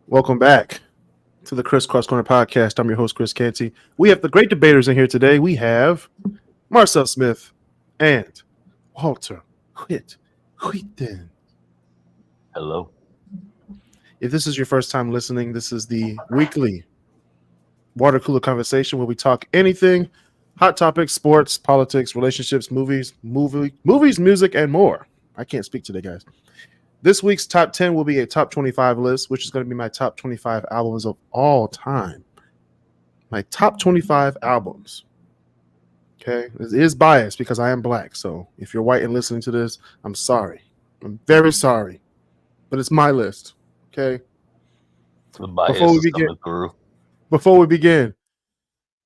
Welcome back to the KrisCross Corner podcast. I'm your host, Kris Canty. We have the Great Debaterz in here today. We have Marcel Smith and Walter Whitten. Hello. If this is your first time listening, this is the weekly water cooler conversation where we talk anything, hot topics, sports, politics, relationships, movies, music, and more. I can't speak today, guys. This week's top 10 will be a top 25 list, which is going to be my top 25 albums of all time. My top 25 albums. Okay? It is biased because I am black. So if you're white and listening to this, I'm sorry. I'm very sorry. But it's my list. Okay? The bias is coming through. Before we begin,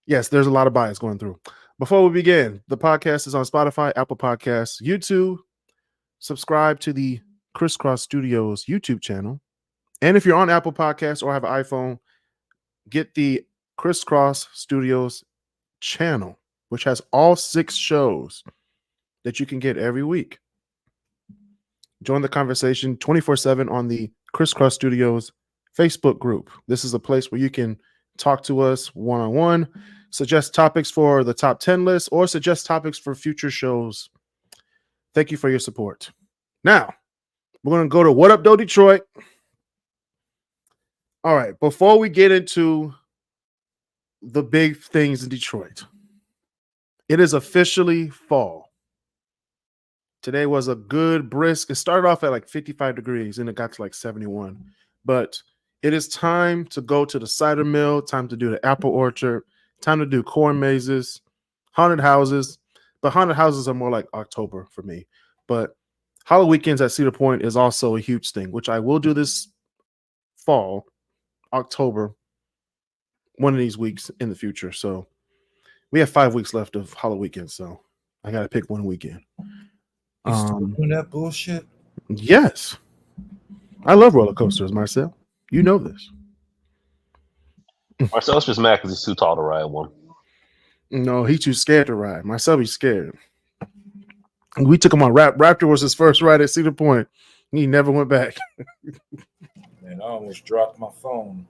yes, there's a lot of bias going through. Before we begin, the podcast is on Spotify, Apple Podcasts, YouTube. Subscribe to the KrisCross Studios YouTube channel. And if you're on Apple Podcasts or have an iPhone, get the KrisCross Studios channel, which has all 6 shows that you can get every week. Join the conversation 24/7 on the KrisCross Studios Facebook group. This is a place where you can talk to us one-on-one, suggest topics for the top 10 list, or suggest topics for future shows. Thank you for your support. Now, we're going to go to What Up, Though, Detroit. All right, before we get into the big things in Detroit, it is officially fall. Today was a good brisk. It started off at like 55 degrees and it got to like 71. But it is time to go to the cider mill, time to do the apple orchard, time to do corn mazes, haunted houses. But haunted houses are more like October for me. But Halloween weekends at Cedar Point is also a huge thing, which I will do this fall, October, one of these weeks in the future. So we have 5 weeks left of Halloween weekend, so I got to pick one weekend. You still doing that bullshit? Yes. I love roller coasters, Marcel. You know this. Marcel's just mad because he's too tall to ride one. No, he's too scared to ride. Marcel be scared. We took him on Raptor was his first ride at Cedar Point. He never went back. Man, I almost dropped my phone.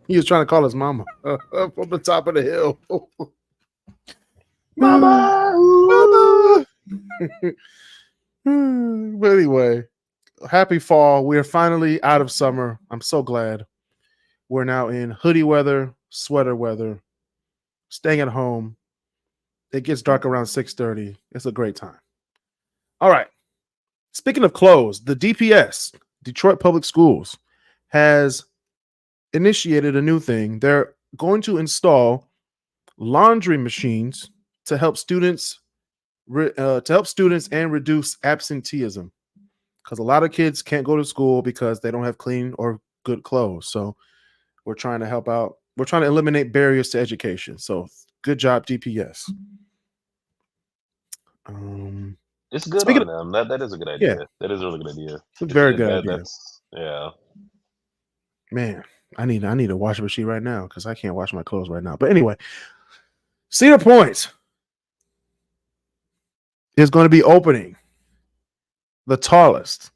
He was trying to call his mama up on the top of the hill. Mama! But anyway, happy fall. We are finally out of summer. I'm so glad. We're now in hoodie weather, sweater weather, staying at home. It gets dark around 6:30. It's a great time. All right. Speaking of clothes, the DPS, Detroit Public Schools, has initiated a new thing. They're going to install laundry machines to help students and reduce absenteeism, because a lot of kids can't go to school because they don't have clean or good clothes. So we're trying to help out. We're trying to eliminate barriers to education. So good job, DPS. It's good on them. That is a good idea. Yeah. That is a really good idea. It's a very good idea. Yeah. Man, I need a washing machine right now because I can't wash my clothes right now. But anyway, Cedar Point is going to be opening the tallest,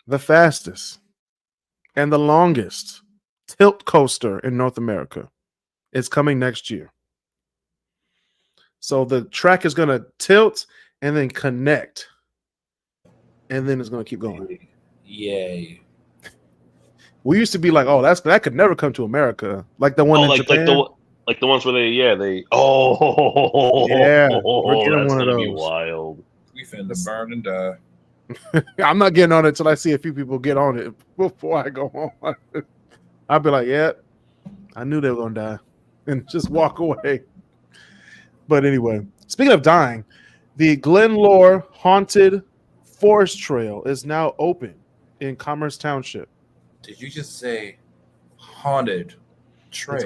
the fastest, and the longest tilt coaster in North America. It's coming next year. So the track is going to tilt and then connect, and then it's going to keep going. Yay. We used to be like, oh, that could never come to America. Like the one in Japan. Like the ones where we're getting one of those. Be wild. We finna burn and die. I'm not getting on it until I see a few people get on it before I go on. I'll be like, yeah, I knew they were going to die, and just walk away. But anyway, speaking of dying, the Glenlore Haunted Forest Trail is now open in Commerce Township. Did you just say haunted trail? It's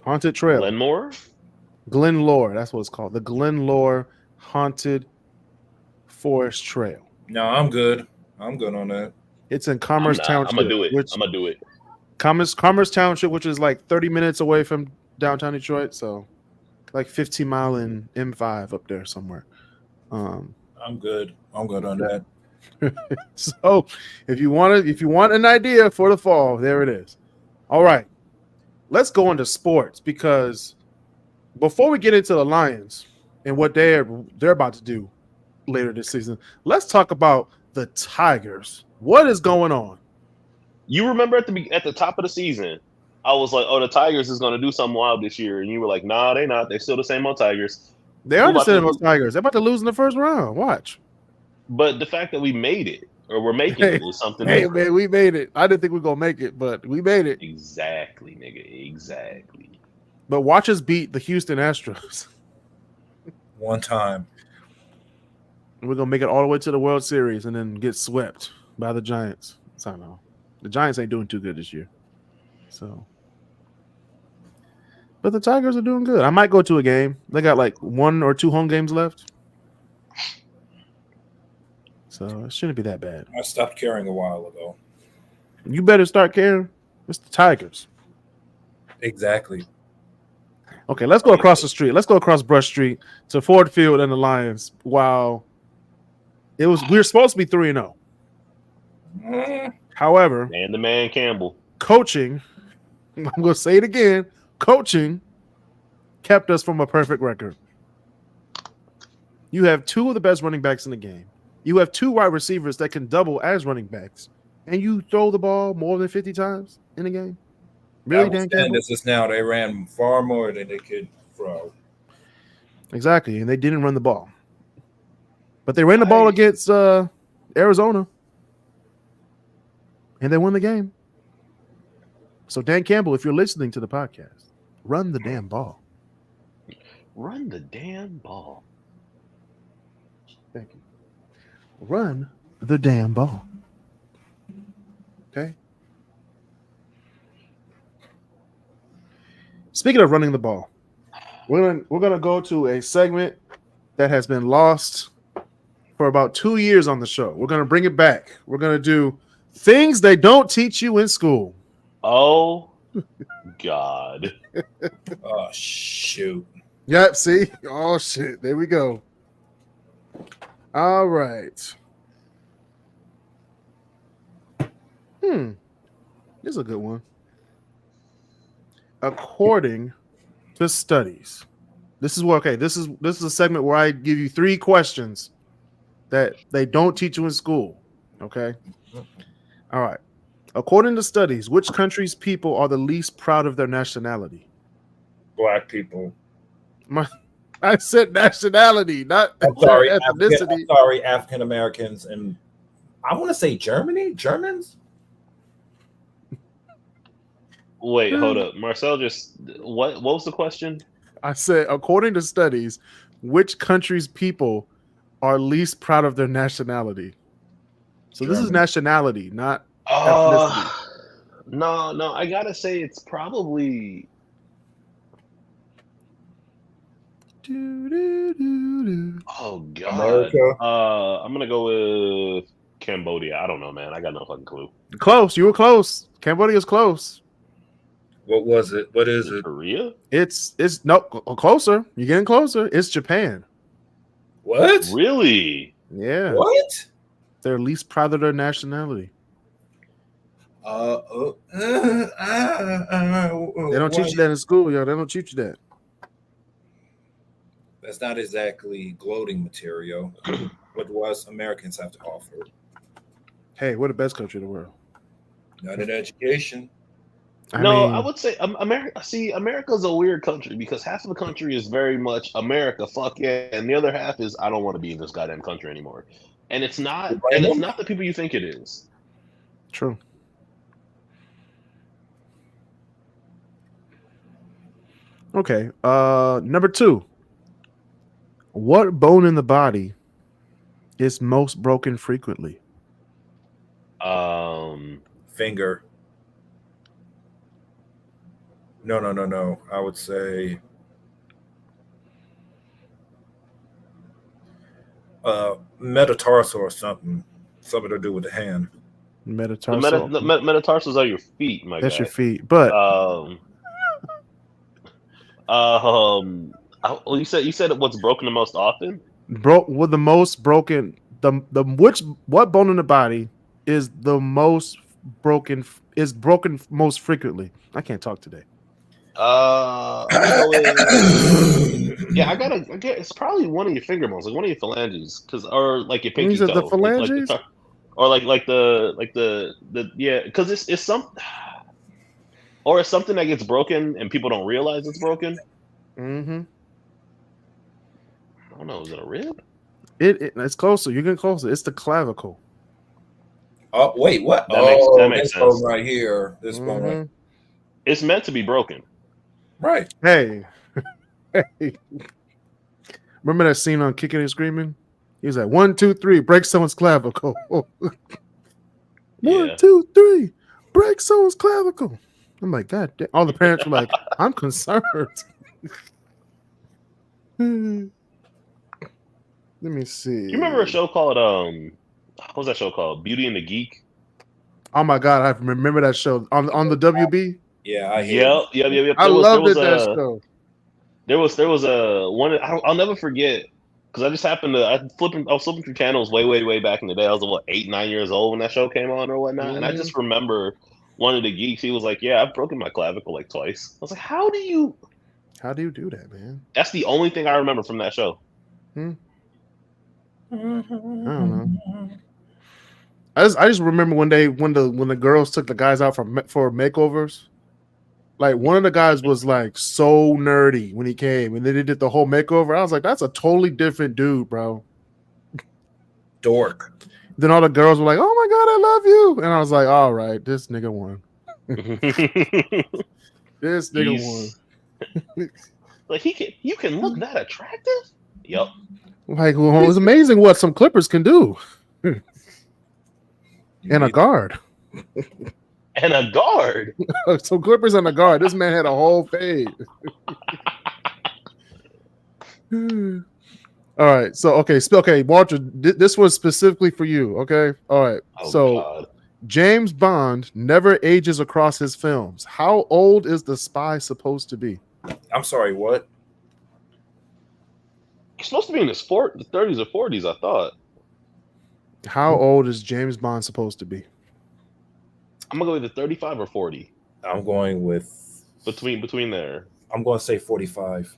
haunted trail. Glenlore, that's what it's called. The Glenlore Haunted Forest Trail. No, I'm good. I'm good on that. It's in Commerce Township. I'm gonna do it. Commerce Township, which is like 30 minutes away from downtown Detroit, so like 15-mile in M5 up there somewhere. I'm good. I'm good on that. So if you want an idea for the fall, there it is. All right. Let's go into sports, because before we get into the Lions and what they're about to do later this season, let's talk about the Tigers. What is going on? You remember at the top of the season, I was like, "Oh, the Tigers is going to do something wild this year," and you were like, "Nah, they not. They're still the same old Tigers." They are the same old Tigers. They're about to lose in the first round. Watch. But the fact that we made it, or we're making it, is something. Hey, man, we made it. I didn't think we were gonna make it, but we made it. Exactly, nigga. Exactly. But watch us beat the Houston Astros. One time. We're gonna make it all the way to the World Series and then get swept by the Giants. So I don't know. The Giants ain't doing too good this year. So, but the Tigers are doing good. I might go to a game. They got like 1 or 2 home games left. So it shouldn't be that bad. I stopped caring a while ago. You better start caring. It's the Tigers. Exactly. Okay, let's go across the street. Let's go across Brush Street to Ford Field and the Lions. Wow. We were supposed to be 3-0. However, and the man Campbell. Coaching, I'm going to say it again, coaching kept us from a perfect record. You have 2 of the best running backs in the game. You have 2 wide receivers that can double as running backs, and you throw the ball more than 50 times in a game. Really, Dan Campbell? This is now. They ran far more than they could throw. Exactly, and they didn't run the ball. But they ran the ball against Arizona, and they won the game. So, Dan Campbell, if you're listening to the podcast, run the damn ball. Run the damn ball. Thank you. Run the damn ball. Okay? Speaking of running the ball, we're gonna go to a segment that has been lost for about 2 years on the show. We're gonna bring it back. We're gonna do things they don't teach you in school. Oh God. Oh shoot. Yep, see? Oh shit. There we go. All right. This is a good one. According to studies, this is a segment where I give you 3 questions that they don't teach you in school. Okay. All right. According to studies, which country's people are the least proud of their nationality? Black people. I said nationality, not ethnicity. African Americans, and I want to say Germans. Wait, hold up. Marcel what was the question? I said, according to studies, which country's people are least proud of their nationality? So This is nationality, not ethnicity. No, I gotta say it's probably oh God. America. I'm gonna go with Cambodia. I don't know, man. I got no fucking clue. Close. You were close. Cambodia's close. What was it? What is it? Korea? It's no closer. You're getting closer. It's Japan. What? Really? Yeah. What? They're least proud of their nationality. They don't teach you that in school, yo. They don't teach you that. That's not exactly gloating material. What was Americans have to offer? Hey, we're the best country in the world. Not in education. I would say America. See, America's a weird country because half of the country is very much America, fuck yeah, and the other half is I don't want to be in this goddamn country anymore. And it's not. And it's not the people you think it is. True. Okay. Number 2. What bone in the body is most broken frequently? Finger. No. I would say metatarsal or something to do with the hand. Metatarsal. The metatarsals are your feet, my guy. That's your feet. But you said what's broken the most often? The most broken what bone in the body is the most broken most frequently? I can't talk today. I'm gonna go with I get it's probably one of your finger bones, like one of your phalanges, or like your pinky These are toe, the phalanges, or like the because it's or it's something that gets broken and people don't realize it's broken. Mm-hmm. I don't know. Is it a rib? It's closer. You're getting closer. It's the clavicle. Oh wait, what? That makes sense. Bone right here. This bone right. It's meant to be broken. Right. Hey. Remember that scene on Kicking and Screaming? He was like, 1, 2, 3, break someone's clavicle. 1, 2, 3, break someone's clavicle. I'm like, God damn. All the parents were like, I'm concerned. Let me see. You remember a show called what was that show called? Beauty and the Geek? Oh my God, I remember that show on the WB. Yeah, Yep. I loved that show. There was a one I'll never forget, because I just happened to I was flipping through channels way back in the day. I was 8, 9 years old when that show came on or whatnot, and I just remember one of the geeks. He was like, "Yeah, I've broken my clavicle like twice." I was like, "How do you do that, man?" That's the only thing I remember from that show. I don't know. I just remember when the girls took the guys out for makeovers. Like, one of the guys was like so nerdy when he came, and then they did the whole makeover. I was like, that's a totally different dude, bro. Dork. Then all the girls were like, "Oh my God, I love you," and I was like, "All right, this nigga won." This nigga won. Like, you can look that attractive? Yep. Like, well, it was amazing what some Clippers can do. And a guard. And a guard. So Clippers and a guard. This man had a whole fade. All right. So okay, Walter. This was specifically for you. Okay. All right. God. James Bond never ages across his films. How old is the spy supposed to be? I'm sorry. What? He's supposed to be in his 30s or 40s. I thought. How old is James Bond supposed to be? I'm gonna go with 35 or 40. I'm going with between there. I'm going to say 45.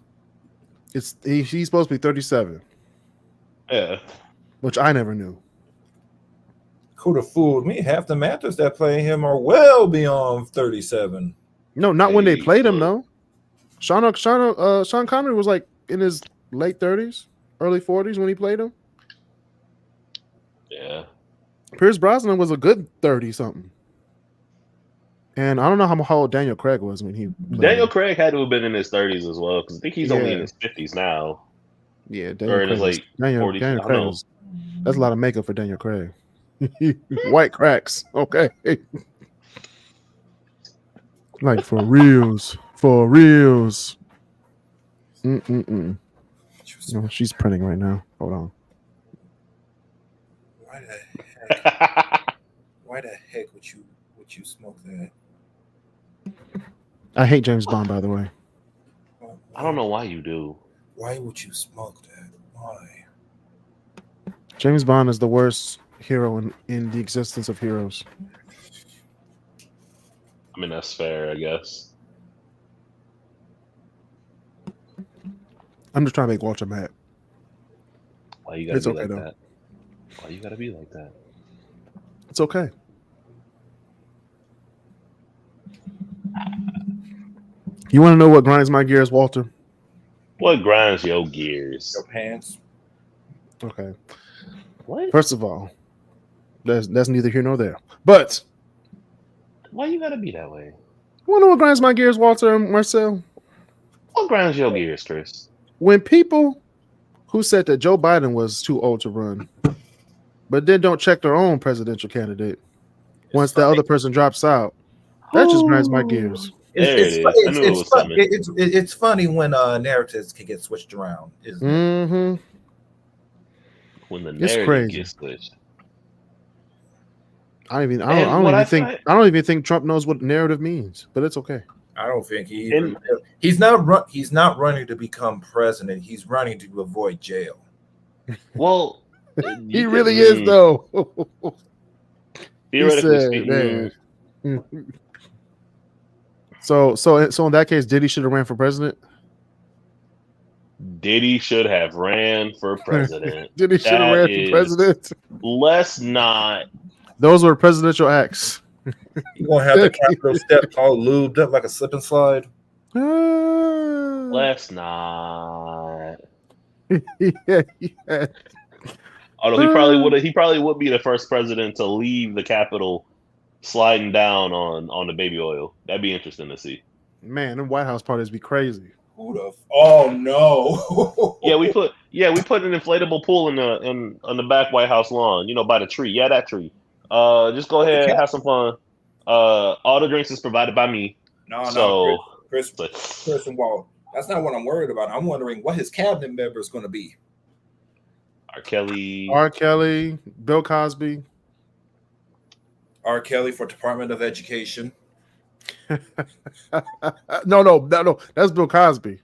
He's supposed to be 37. Yeah, which I never knew. Could have fooled me. Half the actors that play him are well beyond 37. No, not when they played him though. Sean Connery was like in his late 30s, early 40s when he played him. Yeah. Pierce Brosnan was a good 30-something. And I don't know how old Daniel Craig was when he played Daniel him. Craig had to have been in his 30s as well, because I think he's only in his 50s now. Yeah, Daniel Craig was, Daniel 40s. Craig was, that's a lot of makeup for Daniel Craig. White cracks. Okay. Like for reals. For reals. No, she's printing right now. Hold on. Why the heck would you smoke that? I hate James Bond, by the way. I don't know why you do. Why would you smoke that? Why? James Bond is the worst hero in the existence of heroes. I mean, that's fair, I guess. I'm just trying to make Walter mad. Why you gotta be like that? Why you gotta be like that? It's okay. You want to know what grinds my gears, Walter? What grinds your gears? Your pants. Okay. What? First of all, that's neither here nor there. But why you gotta be that way? You want to know what grinds my gears, Walter and Marcel? What grinds your gears, Chris? When people who said that Joe Biden was too old to run, but then don't check their own presidential candidate once the other person drops out, that just grinds my gears. It's funny when narratives can get switched around, isn't it? When the narrative gets switched. I don't even think Trump knows what narrative means, but it's okay. I don't think he's not running to become president. He's running to avoid jail. Well, He really is, though. Theoretically speaking. So in that case, Diddy should have ran for president. Diddy should have ran for president. Diddy should have ran for president. Let's not. Those were presidential acts. You gonna have the Capitol steps all lubed up like a slip and slide? Let's not. Yeah. Although he probably would be the first president to leave the Capitol sliding down on the baby oil. That'd be interesting to see. Man, them White House parties be crazy. Oh no! we put an inflatable pool in the back White House lawn. By the tree. Yeah, that tree. Just go ahead, have some fun. All the drinks is provided by me. No, Chris and Walt. That's not what I'm worried about. I'm wondering what his cabinet member is going to be. R. Kelly, Bill Cosby. R. Kelly for Department of Education. No. That's Bill Cosby.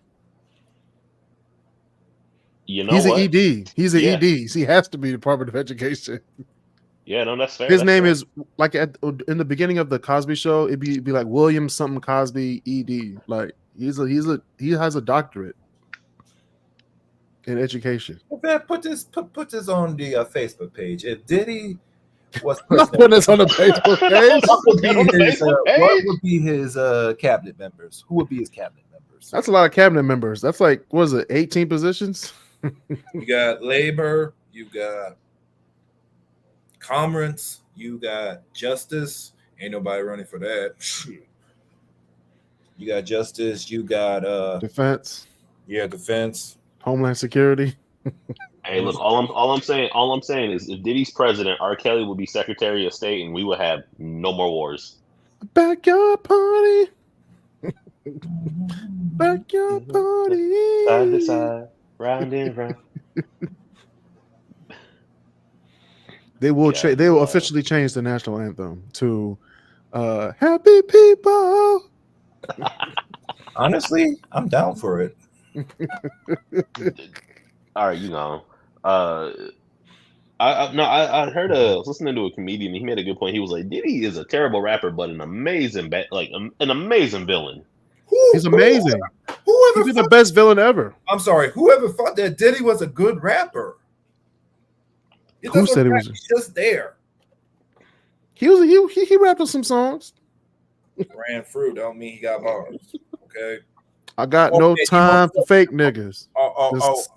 He's an ED. He's an ED. He has to be Department of Education. Yeah, no, that's fair. His name is like in the beginning of the Cosby Show. It'd be like William something Cosby ED. Like he has a doctorate in education. Put this on the Facebook page. If Diddy was not putting this on the Facebook page, what would be his cabinet members? Who would be his cabinet members? That's a lot of cabinet members. That's like, what is it, 18 positions? You got labor. You got commerce. You got justice. Ain't nobody running for that. You got justice. You got defense. Yeah, defense. Homeland Security. Hey, look, all I'm saying is if Diddy's president, R. Kelly would be Secretary of State, and we would have no more wars. Backyard party. Backyard party. Side to side, round and round. They will they will officially change the national anthem to "Happy People." Honestly, I'm down for it. All right, I heard I was listening to a comedian. He made a good point. He was like, Diddy is a terrible rapper, but an amazing villain. He's amazing. He's the best villain ever. I'm sorry. Whoever thought that Diddy was a good rapper? Who said he was just there? He rapped on some songs. Ran through don't mean he got bars. Okay. I got no time for fake niggas.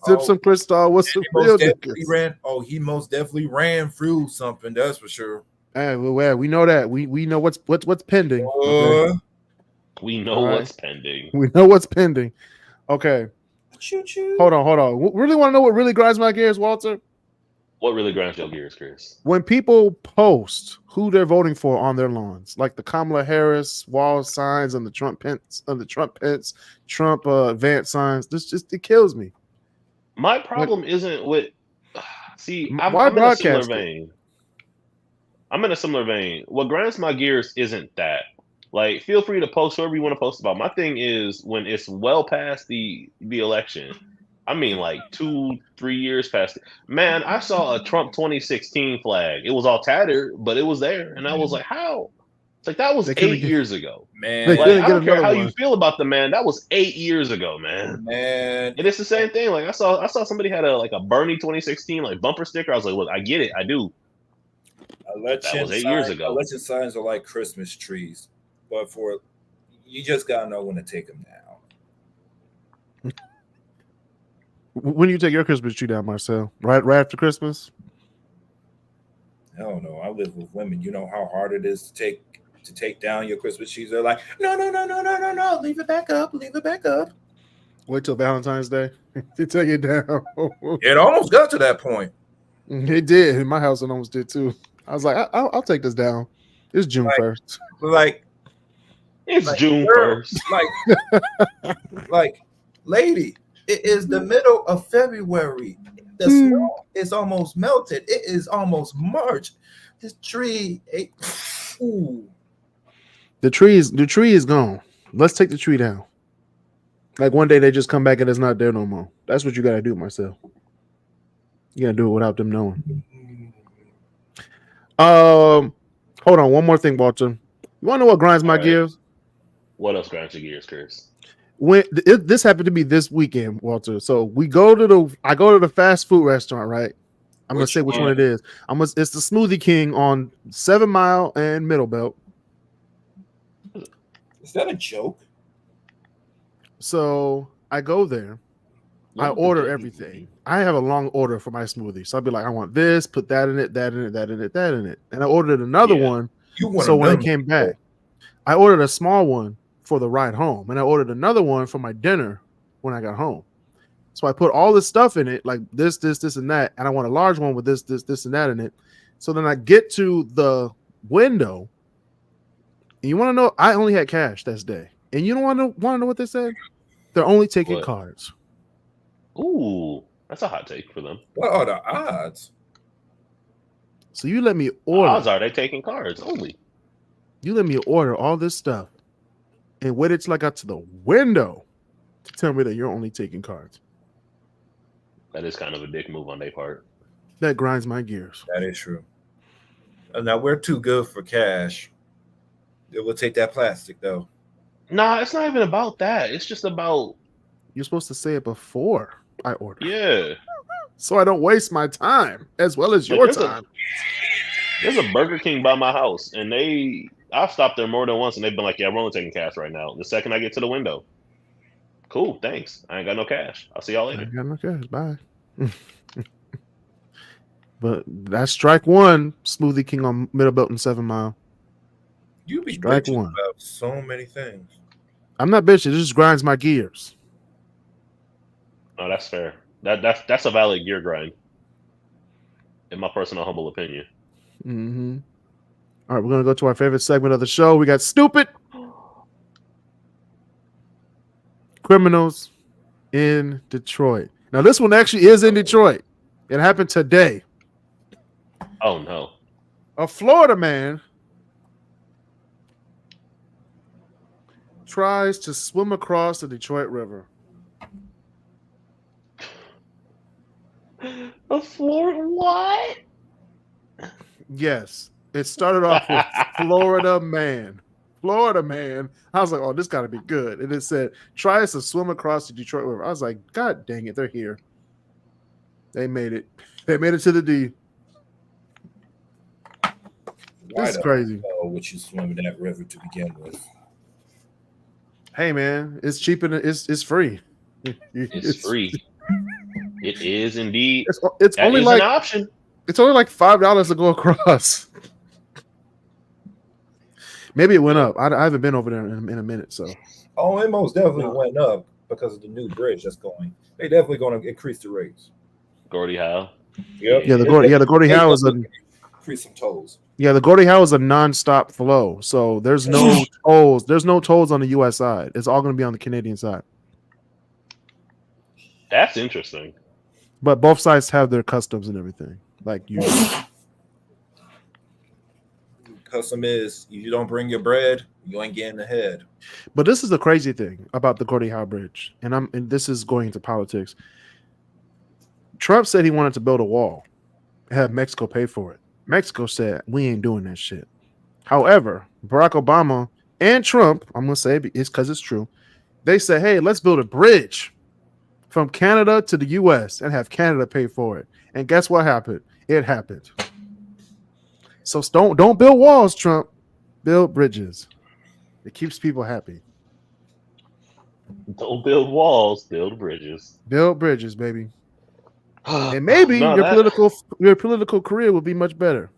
Sip some Cristal with some real niggas. He most definitely ran through something. That's for sure. Hey, well, we know that. We know what's pending. Okay? We know what's pending. We know what's pending. Okay. Choo-choo. Hold on. Really want to know what really grinds my gears, Walter? What really grinds your gears, Chris? When people post who they're voting for on their lawns, like the Kamala Harris wall signs and the Trump Vance signs, it kills me. My problem isn't with. See, I'm in a similar vein. I'm in a similar vein. What grinds my gears isn't that. Like, feel free to post whatever you want to post about. My thing is when it's well past the election. I mean, like 2-3 years past it. Man, I saw a Trump 2016 flag. It was all tattered, but it was there. And I was like, how? It's like, that was 8 years ago. Man. Like, I don't care how you feel about the man. That was 8 years ago, man. Man. And it's the same thing. Like, I saw somebody had a Bernie 2016 like bumper sticker. I was like, look, I get it. I do. That was 8 years ago. Election signs are like Christmas trees. But you just got to know when to take them down. When do you take your Christmas tree down, Marcel? Right after Christmas? Hell no. I live with women. You know how hard it is to take down your Christmas trees. They're like, no. Leave it back up. Wait till Valentine's Day to take it down. It almost got to that point. It did. In my house, it almost did too. I was like, I'll take this down. It's June 1st. It's June 1st. Like, lady. It is the middle of February. The snow is almost melted. It is almost March. This tree, the tree is gone. Let's take the tree down. Like one day they just come back and it's not there no more. That's what you gotta do, Marcel. You gotta do it without them knowing. Hold on, one more thing, Walter. You want to know what grinds my gears? What else grinds your gears, Kris? This happened to be this weekend, Walter. So I go to the fast food restaurant, right? I'm gonna say which one it is. It's the Smoothie King on 7 Mile and Middle Belt. Is that a joke? So I go there. I order everything. I have a long order for my smoothie. So I'll be like, I want this, put that in it, that in it, that in it, that in it. And I ordered another one. So when I came back, I ordered a small one for the ride home. And I ordered another one for my dinner when I got home. So I put all this stuff in it, like this, and that. And I want a large one with this, and that in it. So then I get to the window. And you want to know, I only had cash that day. And you don't want to know what they said? They're only taking cards. Ooh, that's a hot take for them. What are the odds? So you let me order. The odds are they taking cards only. You let me order all this stuff and waited till I got to the window to tell me that you're only taking cards. That is kind of a dick move on their part. That grinds my gears. That is true. Now we're too good for cash. It will take that plastic though. Nah, it's not even about that. It's just about you're supposed to say it before I order. Yeah. So I don't waste my time as well as your time. There's a Burger King by my house, and I've stopped there more than once, and they've been like, "Yeah, we're only taking cash right now." The second I get to the window, cool, thanks. I ain't got no cash. I'll see y'all later. I ain't got no cash. Bye. But that's strike one. Smoothie King on Middle Belt and 7 Mile. You be bitching about so many things. I'm not bitching. It just grinds my gears. Oh, that's fair. That's a valid gear grind, in my personal humble opinion. Mm-hmm. All right, we're gonna go to our favorite segment of the show. We got stupid criminals in Detroit. Now, this one actually is in Detroit. It happened today. Oh no! A Florida man tries to swim across the Detroit River. A Florida what? Yes, it started off with Florida man. Florida man. I was like, oh, this got to be good. And it said, tries to swim across the Detroit River. I was like, God dang it, they're here. They made it. They made it to the D. This is crazy. Would you swim in that river to begin with? Hey man, it's cheap and it's free. It's free. It is indeed. It's only like an option. It's only like $5 to go across. Maybe it went up. I haven't been over there in a minute. So. Oh, it most definitely went up because of the new bridge that's going. They definitely going to increase the rates. Gordie Howe. Yep. Yeah, the Gordie Howe is increase some tolls. Yeah, the Gordie Howe is a non-stop flow. So there's no tolls. There's no tolls on the US side. It's all going to be on the Canadian side. That's interesting. But both sides have their customs and everything. Like you. Custom is if you don't bring your bread, you ain't getting ahead. But this is the crazy thing about the Gordie Howe Bridge, and this is going into politics. Trump said he wanted to build a wall, have Mexico pay for it. Mexico said we ain't doing that shit. However, Barack Obama and Trump, I'm gonna say it's because it's true. They said, hey, let's build a bridge from Canada to the U.S. and have Canada pay for it. And guess what happened? It happened. So don't build walls, Trump. Build bridges. It keeps people happy. Don't build walls, build bridges. Build bridges, baby. And maybe your political career will be much better.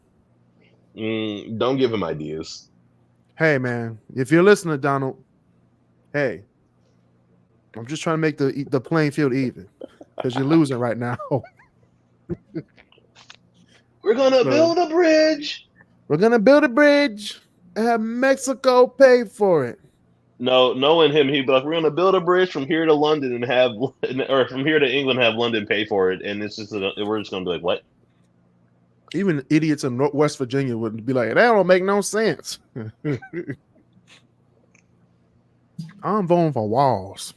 Don't give him ideas. Hey, man, if you're listening, Donald, hey, I'm just trying to make the playing field even because you're losing right now. We're gonna build a bridge. We're gonna build a bridge and have Mexico pay for it. No, knowing him, he'd be like, "We're gonna build a bridge from here to London and or from here to England, have London pay for it." And it's just we're just gonna be like, "What?" Even idiots in West Virginia would be like, "That don't make no sense." I'm voting for walls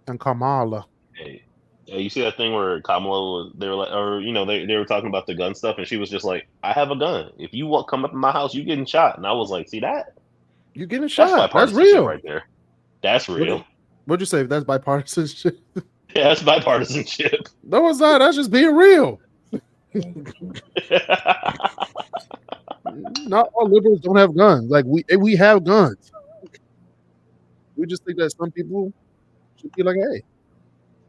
and Kamala. Hey, You see that thing where Kamala was? They were like, or they were talking about the gun stuff, and she was just like, "I have a gun. If you come up in my house, you getting shot." And I was like, "See that? You getting shot? That's bipartisanship real, right there. That's real." What'd you say? That's bipartisanship? Yeah, that's bipartisanship. No, it's not. That's just being real. Not all liberals don't have guns. Like we have guns. We just think that some people should be like, "Hey,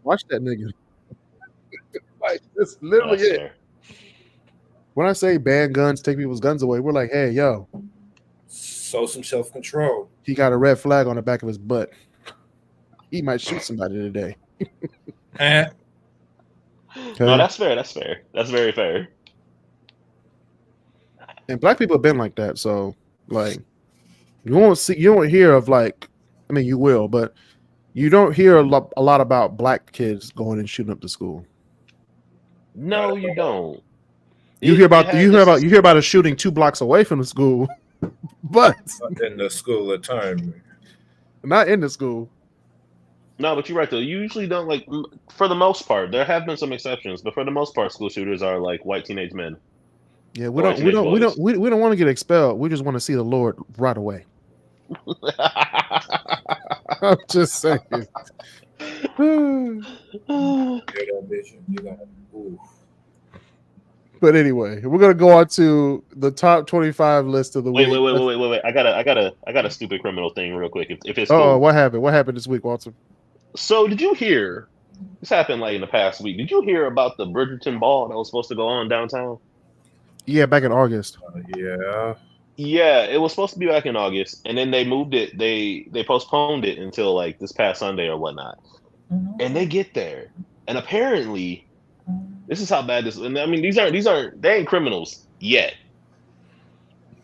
watch that nigga." Like that's literally it. Fair. When I say ban guns, take people's guns away, we're like, "Hey, yo, show some self-control." He got a red flag on the back of his butt. He might shoot somebody today. Okay. No, that's fair. That's fair. That's very fair. And black people have been like that, so like you won't hear of like, I mean, you will, but you don't hear a lot about black kids going and shooting up the school. No, you don't. You hear about a shooting 2 blocks away from the school, but not in the school at time. Not in the school. No, but you're right though. You usually don't like. For the most part, there have been some exceptions, but for the most part, school shooters are like white teenage men. Yeah, we don't want to get expelled. We just want to see the Lord right away. I'm just saying. But anyway, we're gonna go on to the top 25 list of the week. Wait! I got a stupid criminal thing real quick. If it's cool. What happened? What happened this week, Walter? So did you hear? This happened like in the past week. Did you hear about the Bridgerton ball that was supposed to go on downtown? Yeah, back in August. Yeah, it was supposed to be back in August, and then they moved it. They postponed it until like this past Sunday or whatnot. And they get there, and apparently, this is how bad this. And I mean, they ain't criminals yet.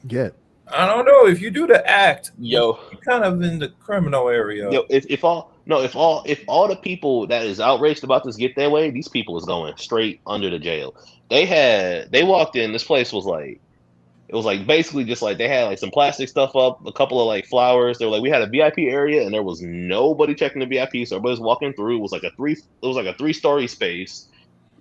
Yet. I don't know if you do the act. You're kind of in the criminal area. If all the people that is outraged about this get their way, these people is going straight under the jail. They walked in. This place was like. It was like basically just like they had like some plastic stuff up, a couple of like flowers. They were like, we had a VIP area and there was nobody checking the VIP, so everybody was walking through. It was like a 3-story space.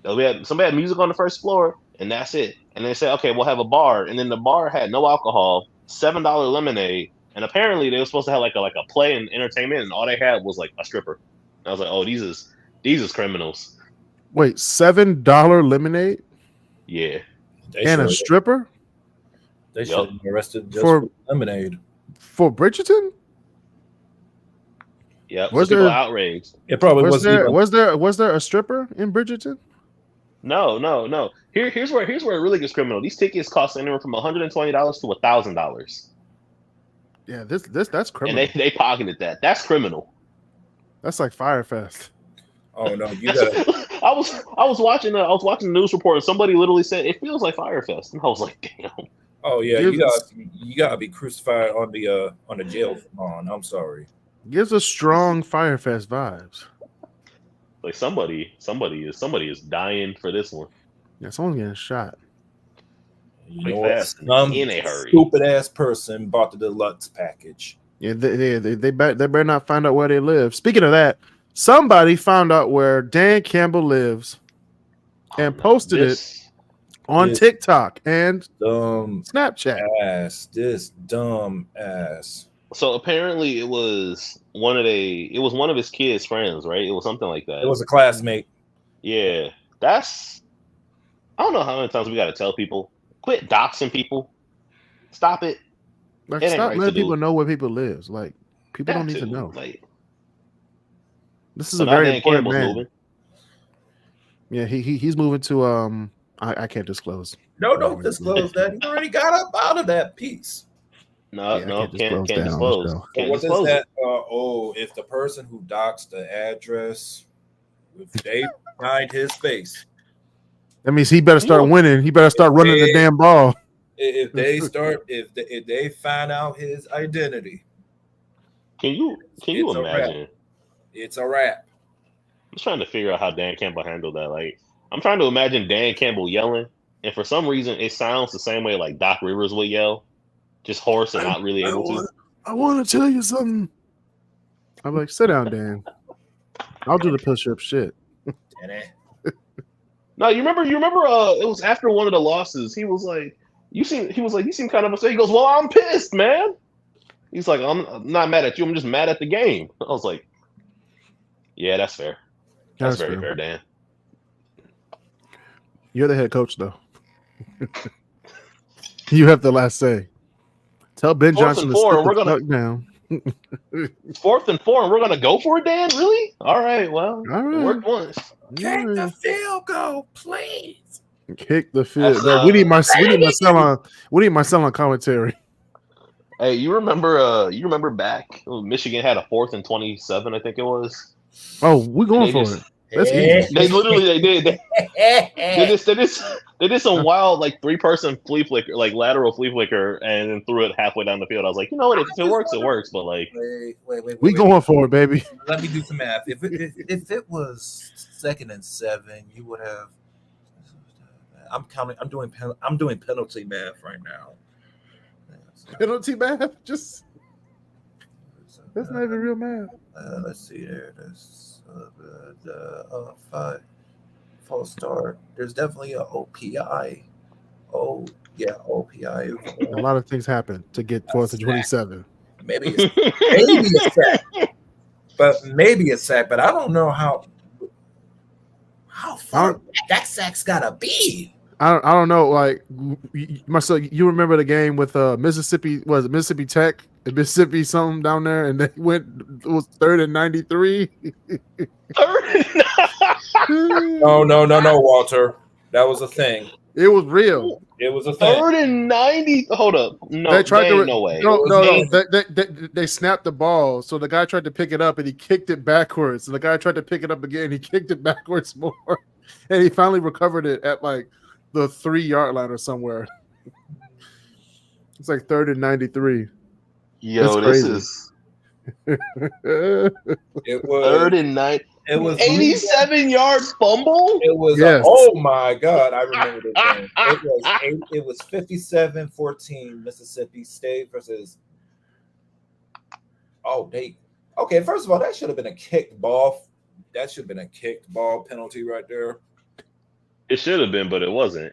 Somebody had music on the first floor, and that's it. And they said, okay, we'll have a bar, and then the bar had no alcohol, $7 lemonade, and apparently they were supposed to have like a play and entertainment, and all they had was like a stripper. And I was like, oh, these is criminals. Wait, $7 lemonade? Yeah, and a stripper. They should have been arrested just for lemonade. For Bridgerton? Yeah, was people outraged? It probably was there a stripper in Bridgerton? No. Here's where it really gets criminal. These tickets cost anywhere from $120 to $1,000. Yeah, that's criminal. And they pocketed that. That's criminal. That's like Firefest. Oh no, you gotta. I was watching the news report and somebody literally said it feels like Firefest, and I was like, damn. Oh yeah, you gotta be crucified on the jail lawn. I'm sorry. Gives us strong Firefest vibes. Like somebody is dying for this one. Yeah, someone's getting shot. You know what? Some in a hurry. Stupid ass person bought the deluxe package. Yeah, they better not find out where they live. Speaking of that, somebody found out where Dan Campbell lives and posted it on TikTok and Snapchat. This dumb ass. So apparently it was one of his kids' friends, right? It was something like that. It was a classmate. Yeah. I don't know how many times we gotta tell people. Quit doxing people. Stop it. Like, stop letting people know where people live. Like, people don't need to know. Like, this is a very important man. Moving. Yeah, he's moving to I can't disclose. No, don't disclose that. He already got up out of that piece. No, can't disclose. What is that? If the person who doxed the address, if they find his face, that means he better start winning. He better start running the damn ball. If they find out his identity, can you imagine? It's a wrap. I'm trying to figure out how Dan Campbell handled that. Like, I'm trying to imagine Dan Campbell yelling, and for some reason, it sounds the same way like Doc Rivers would yell, just hoarse and not really able to. I want to tell you something. I'm like, sit down, Dan. I'll do the push-up shit. No, you remember. It was after one of the losses. He was like, "You seem kind of upset." He goes, "Well, I'm pissed, man." He's like, "I'm not mad at you. I'm just mad at the game." I was like, "Yeah, that's fair. That's very fair, Dan." You're the head coach, though. You have the last say. Tell Ben Johnson to sit the fuck down. 4th and 4, and we're gonna go for it, Dan? Really? All right. Well, it worked once. Kick the field goal, please. Kick the field. No, we need Marcel on commentary. Hey, you remember back when Michigan had a 4th and 27, I think it was. Oh, we're going for it. That's easy. They did. They did some wild like 3-person flea flicker, like lateral flea flicker, and then threw it halfway down the field. I was like, you know what? If it works, it works. But like, we going for it, baby. Let me do some math. If it was 2nd and 7, you would have. I'm counting. I'm doing penalty math right now. Penalty math? Just that's not even real math. Let's see there. There's 5 false start. There's definitely a OPI. Oh yeah, OPI. A lot of things happen to get 4th and 27. Maybe a sack. Maybe a sack. But I don't know how far that sack's gotta be. I don't know. Like Marcel, you remember the game with Mississippi? Was it Mississippi Tech and Mississippi something down there? And they went. It was 3rd and 93. No, Walter. That was a thing. It was real. It was a thing. 3rd and 90. Hold up. No, they tried to. No way. No. They snapped the ball, so the guy tried to pick it up and he kicked it backwards. And the guy tried to pick it up again. He kicked it backwards more, and he finally recovered it at like the 3-yard line or somewhere. It's like 3rd and 93. Yo, this is. It was 3rd and 9. It was 87-yard fumble. It was. Yes. Oh my God! I remember the game. It was 57-14 Mississippi State versus. Okay. First of all, that should have been a kicked ball. That should have been a kicked ball penalty right there. It should have been, but it wasn't.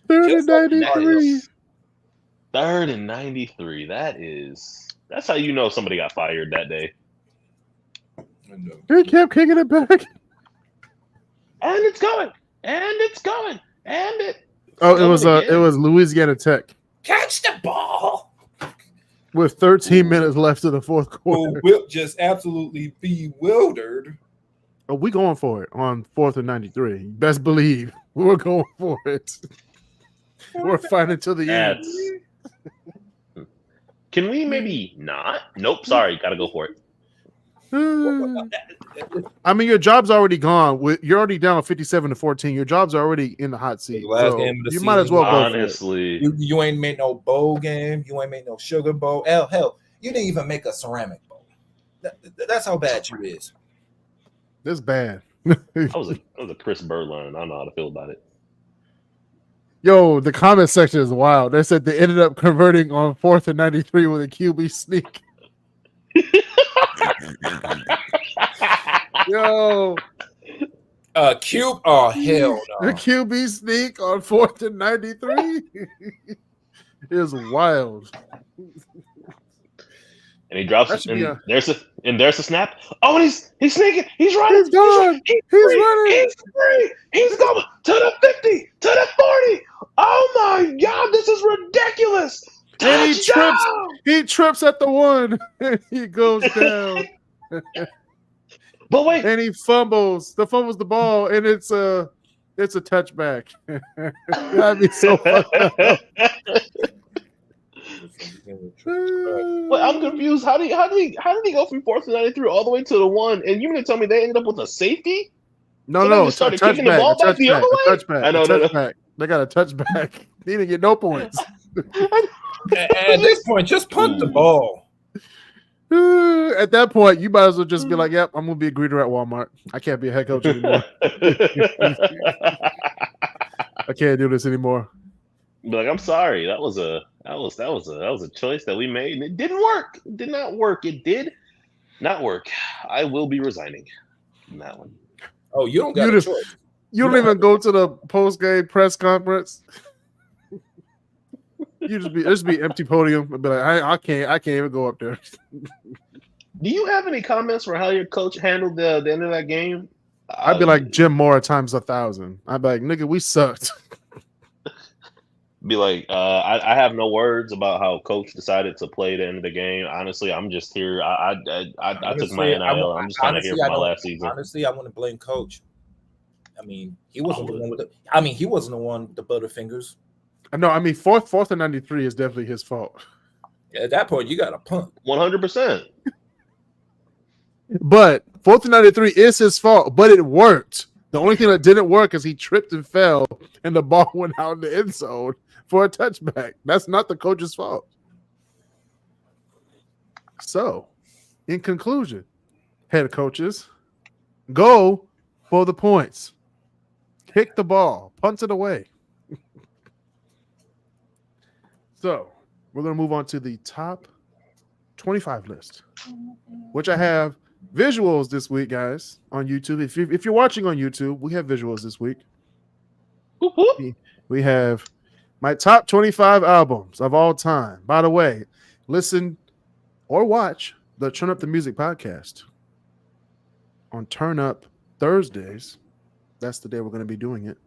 3rd and 93. 3rd and 93. That's how you know somebody got fired that day. He kept kicking it back. And it's going. Oh, it was Louisiana Tech. Catch the ball. With 13 minutes left in the 4th quarter. Will just absolutely bewildered. Oh, we going for it on 4th and 93. Best believe we're going for it. We're fighting till the end. Can we maybe not? Nope. Sorry. Got to go for it. I mean, your job's already gone. You're already down 57-14. Your job's already in the hot seat. Last game of the season, might as well go. Honestly, you ain't made no bowl game. You ain't made no sugar bowl. Hell, you didn't even make a ceramic bowl. That's how bad you is. That's bad. that was a Chris Bird line. I don't know how to feel about it. Yo, the comment section is wild. They said they ended up converting on 4th and 93 with a QB sneak. Yo, Cube. Oh hell no! The QB sneak on 4th and 93 is wild. And he drops. And there's a snap. Oh, and he's sneaking. He's running. He's gone. He's running. He's free. He's going to the 50, to the 40. Oh my God, this is ridiculous. And he trips at the 1. And he goes down. But wait. And he fumbles the ball, and it's a touchback. That'd be so fun. Wait, I'm confused. How did he go from 4th and 93 all the way to the 1? And you're gonna tell me they ended up with a safety? No, they started kicking the ball back the other way. Touchback. I know, touchback. They got a touchback. They didn't get no points. At this point, just punt the ball. At that point, you might as well just be like, "Yep, I'm gonna be a greeter at Walmart. I can't be a head coach anymore. I can't do this anymore." Be like, I'm sorry. That was a choice that we made, and it didn't work. It did not work. It did not work. I will be resigning from that one. Oh, you don't got a choice. You don't even go to the post-game press conference. You just be empty podium and be like, I can't even go up there. Do you have any comments for how your coach handled the end of that game? I'd be like Jim Mora times 1,000. I'd be like, nigga, we sucked. Be like, I have no words about how coach decided to play the end of the game. Honestly, I'm just here. I took my NIL. I'm just kind of here for my last season. Honestly, I want to blame coach. I mean, he wasn't the one with the. I mean, he wasn't the one with the butterfingers. No, I mean, fourth and 93 is definitely his fault. At that point, you got a punt. 100%. But 4th and 93 is his fault, but it worked. The only thing that didn't work is he tripped and fell, and the ball went out in the end zone for a touchback. That's not the coach's fault. So, in conclusion, head coaches, go for the points. Kick the ball. Punt it away. So, we're going to move on to the top 25 list, which I have visuals this week, guys, on YouTube. If you're watching on YouTube, we have visuals this week. We have my top 25 albums of all time. By the way, listen or watch the Turn Up the Music podcast on Turn Up Thursdays. That's the day we're going to be doing it.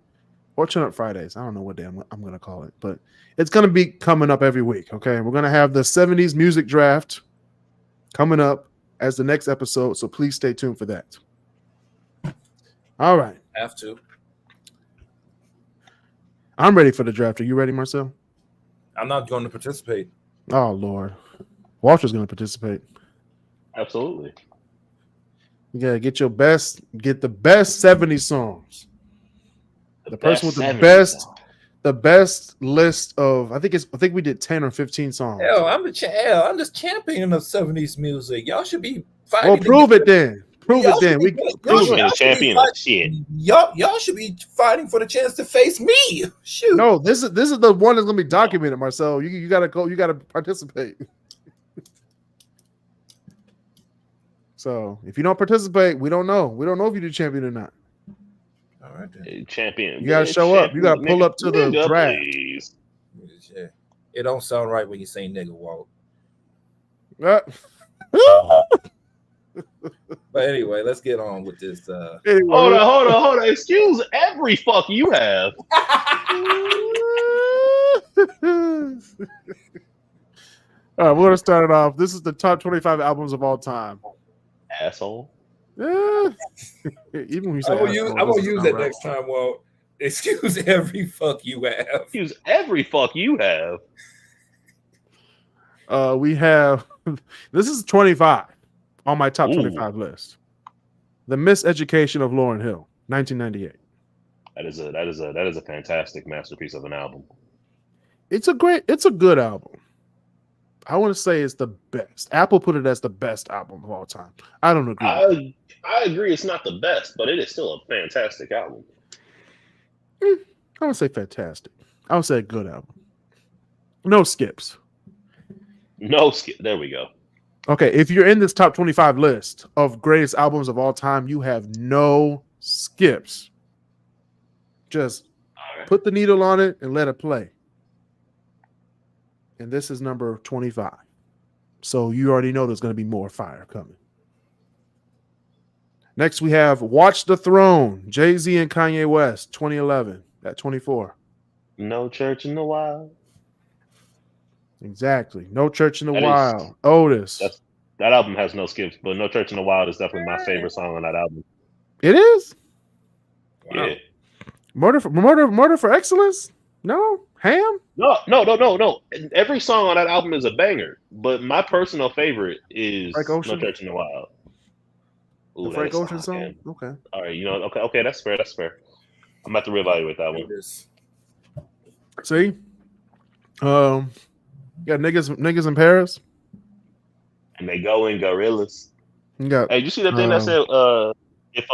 Or Turn Up Fridays. I don't know what day I'm going to call it, but it's going to be coming up every week, okay? We're going to have the 70s music draft coming up as the next episode, so please stay tuned for that. All right. Have to. I'm ready for the draft. Are you ready, Marcel? I'm not going to participate. Oh, Lord. Walter's going to participate. Absolutely. You got to get the best 70s songs. The person with the best list of, I think we did 10 or 15 songs. Hell, I'm just champion of 70s music. Y'all should be fighting. Well, prove it then. Prove it then. Champion of shit. Y'all should be fighting for the chance to face me. Shoot. No, this is the one that's gonna be documented, Marcel. You gotta go. You gotta participate. So if you don't participate, we don't know. We don't know if you're the champion or not. All right, then. Champion. You gotta show up. You gotta pull up to the draft. Please. Yeah. It don't sound right when you say nigga, Walt. But anyway, let's get on with this. Anyway, hold on. Excuse every fuck you have. All right, we're gonna start it off. This is the top 25 albums of all time. Asshole. Even when you say I'm gonna use that next time. Well, excuse every fuck you have. Excuse every fuck you have. We have this is 25 on my top 25 list. The Miseducation of Lauryn Hill, 1998. That is a fantastic masterpiece of an album. It's a good album. I want to say it's the best. Apple put it as the best album of all time. I don't agree. I agree it's not the best, but it is still a fantastic album. I would say fantastic. I would say a good album. No skips. No skip. There we go. Okay, if you're in this top 25 list of greatest albums of all time, you have no skips. Just put the needle on it and let it play. And this is number 25. So you already know there's going to be more fire coming. Next, we have Watch the Throne, Jay-Z and Kanye West, 2011, at 24. No Church in the Wild. Exactly. No Church in the Wild. Otis. That album has no skips, but No Church in the Wild is definitely my favorite song on that album. It is? Wow. Yeah. Murder for Excellence? No? Ham? No. Every song on that album is a banger, but my personal favorite is No Church in the Wild. Ooh, the Frank Ocean song? Man. Okay. All right, okay, that's fair. I'm about to reevaluate that one. See? You got niggas in Paris. And they go in gorillas. Hey, you see that thing that said if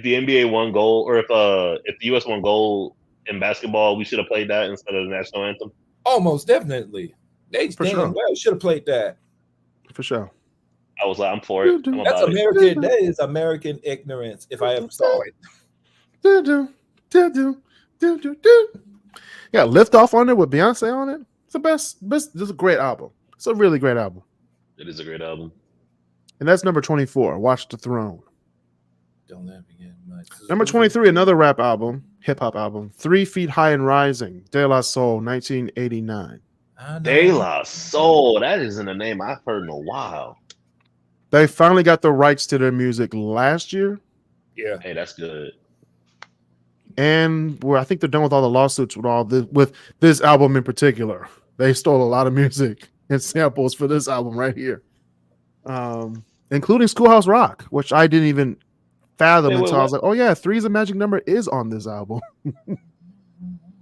the NBA won gold, or if the US won gold in basketball, we should have played that instead of the national anthem? Almost definitely. They should have played that. For sure. I was like, I'm for it. I'm That's about American. That is American ignorance. If I ever saw it. Yeah, Lift Off on it with Beyonce on it. It's the best. This is a great album. It's a really great album. It is a great album. And that's number 24, Watch the Throne. Don't let me get much. Number 23, another rap album, hip hop album, 3 Feet High and Rising, De La Soul, 1989. De La Soul. That isn't a name I've heard in a while. They finally got the rights to their music last year. Yeah. Hey, that's good. And I think they're done with all the lawsuits with this album in particular. They stole a lot of music and samples for this album right here, including Schoolhouse Rock, which I didn't even fathom until I was like, "Oh yeah, Three's a Magic Number is on this album."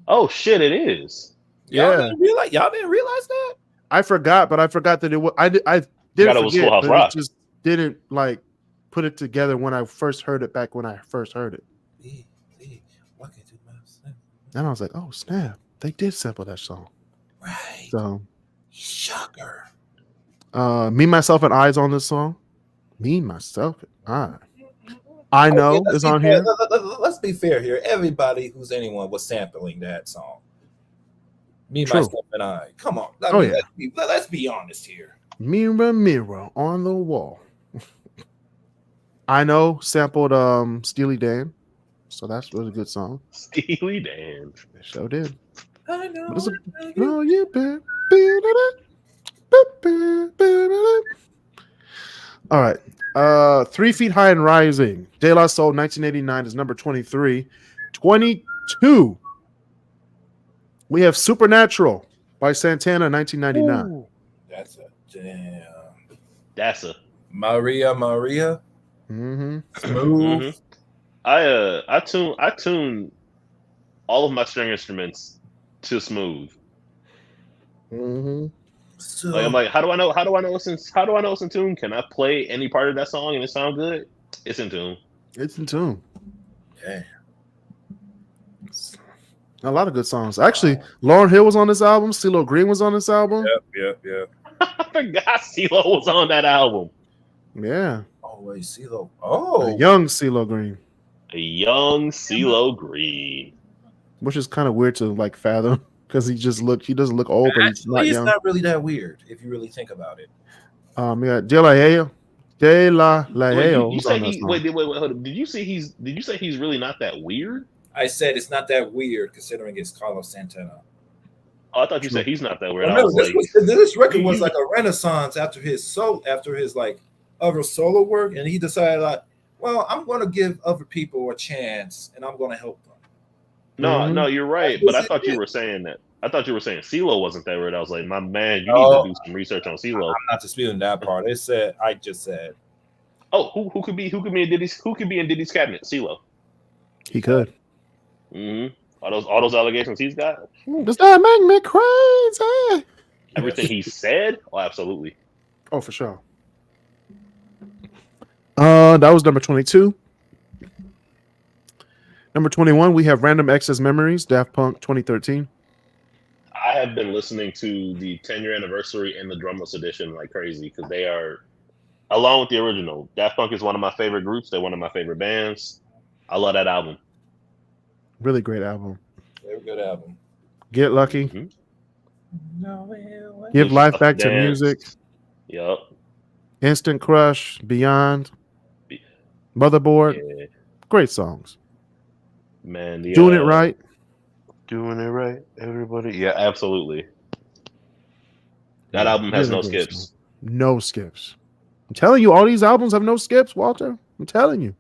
Oh shit, it is. Y'all didn't realize that? I forgot, but I forgot that it was. I didn't forget, Schoolhouse but Rock. it just didn't like put it together when I first heard it. Back when I first heard it. And I was like, oh, snap. They did sample that song. Right. So, shocker. Me, Myself, and I's on this song. Me, Myself, and I Know is on here. Let's be fair here. Everybody who's anyone was sampling that song. Me, True. Myself, and I. Come on. Let's be honest here. Mirror, mirror on the wall. I Know sampled Steely Dan. So that's a really good song. Steely Dan. They sure did. I know. No, you bet. All right. 3 Feet High and Rising. De La Soul, 1989 is number 23. 22. We have Supernatural by Santana, 1999. Ooh, that's a damn. That's a Maria. Mm-hmm. Smooth. Mm-hmm. I tune all of my string instruments to smooth. Mm-hmm. So, Like, I'm like, how do I know it's in tune? Can I play any part of that song and it sound good? It's in tune. It's in tune. yeah. A lot of good songs. Actually, Lauryn Hill was on this album. CeeLo Green was on this album. Yep. I forgot CeeLo was on that album. Yeah. Oh wait, CeeLo. Oh, A young CeeLo Green. A young CeeLo Green. Which is kind of weird to like fathom because he doesn't look old, but he's not young. It's not really that weird if you really think about it. Yeah, De La Haye. Wait, hold up. Did you say he's really not that weird? I said it's not that weird considering it's Carlos Santana. Oh, I thought you said he's not that weird. Oh, no, this record was like a renaissance after his like other solo work, and he decided like, well, I'm going to give other people a chance, and I'm going to help them. No, you're right. But I thought you were saying that. I thought you were saying CeeLo wasn't that weird. I was like, my man, you need to do some research on CeeLo. I'm not disputing that part. I just said. Oh, who could be in Diddy's cabinet? CeeLo. He could. Mm-hmm. All those allegations he's got. Does that make me crazy? Everything he said? Oh, absolutely. Oh, for sure. That was number 22. Number 21, we have Random Access Memories, Daft Punk 2013. I have been listening to the 10-year anniversary and the Drumless edition like crazy because they are, along with the original, Daft Punk is one of my favorite groups. They're one of my favorite bands. I love that album. Really great album. Very good album. Get Lucky. Mm-hmm. Give Life Back to Music. Yep. Instant Crush. Beyond. Motherboard. Yeah. Great songs. Man, Doing It Right. Doing It Right, everybody. Yeah, absolutely. That album has no skips. No skips. I'm telling you, all these albums have no skips, Walter. I'm telling you.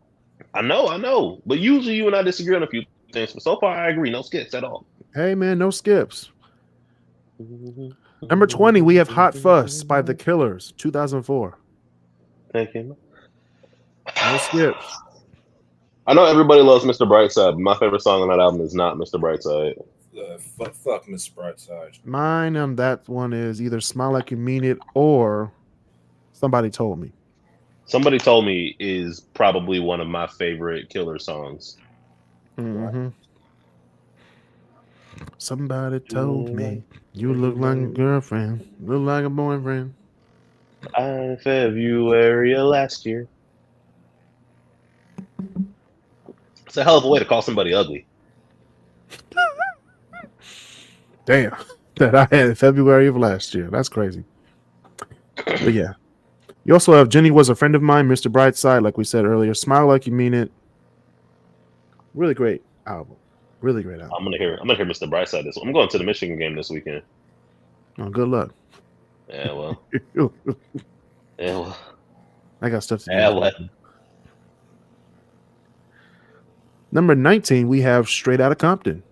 I know. But usually you and I disagree on a few things. But so far, I agree. No skips at all. Hey, man, no skips. Number 20, we have Hot Fuss by The Killers, 2004. Thank you. No skips. I know everybody loves Mr. Brightside, but my favorite song on that album is not Mr. Brightside. Fuck Mr. Brightside. Mine on that one is either Smile Like You Mean It or Somebody Told Me. Somebody Told Me is probably one of my favorite Killer songs. Mm-hmm. Somebody told me you look like a girlfriend, look like a boyfriend. February of last year. It's a hell of a way to call somebody ugly. Damn. That I had in February of last year. That's crazy. But yeah. You also have Jenny Was a Friend of Mine, Mr. Brightside, like we said earlier. Smile Like You Mean It. Really great album. Really great album. I'm gonna hear Mr. Brightside this. I'm going to the Michigan game this weekend. Oh, good luck. Yeah, well. Yeah, well. I got stuff to do. Yeah, well. Number 19, we have Straight Outta Compton.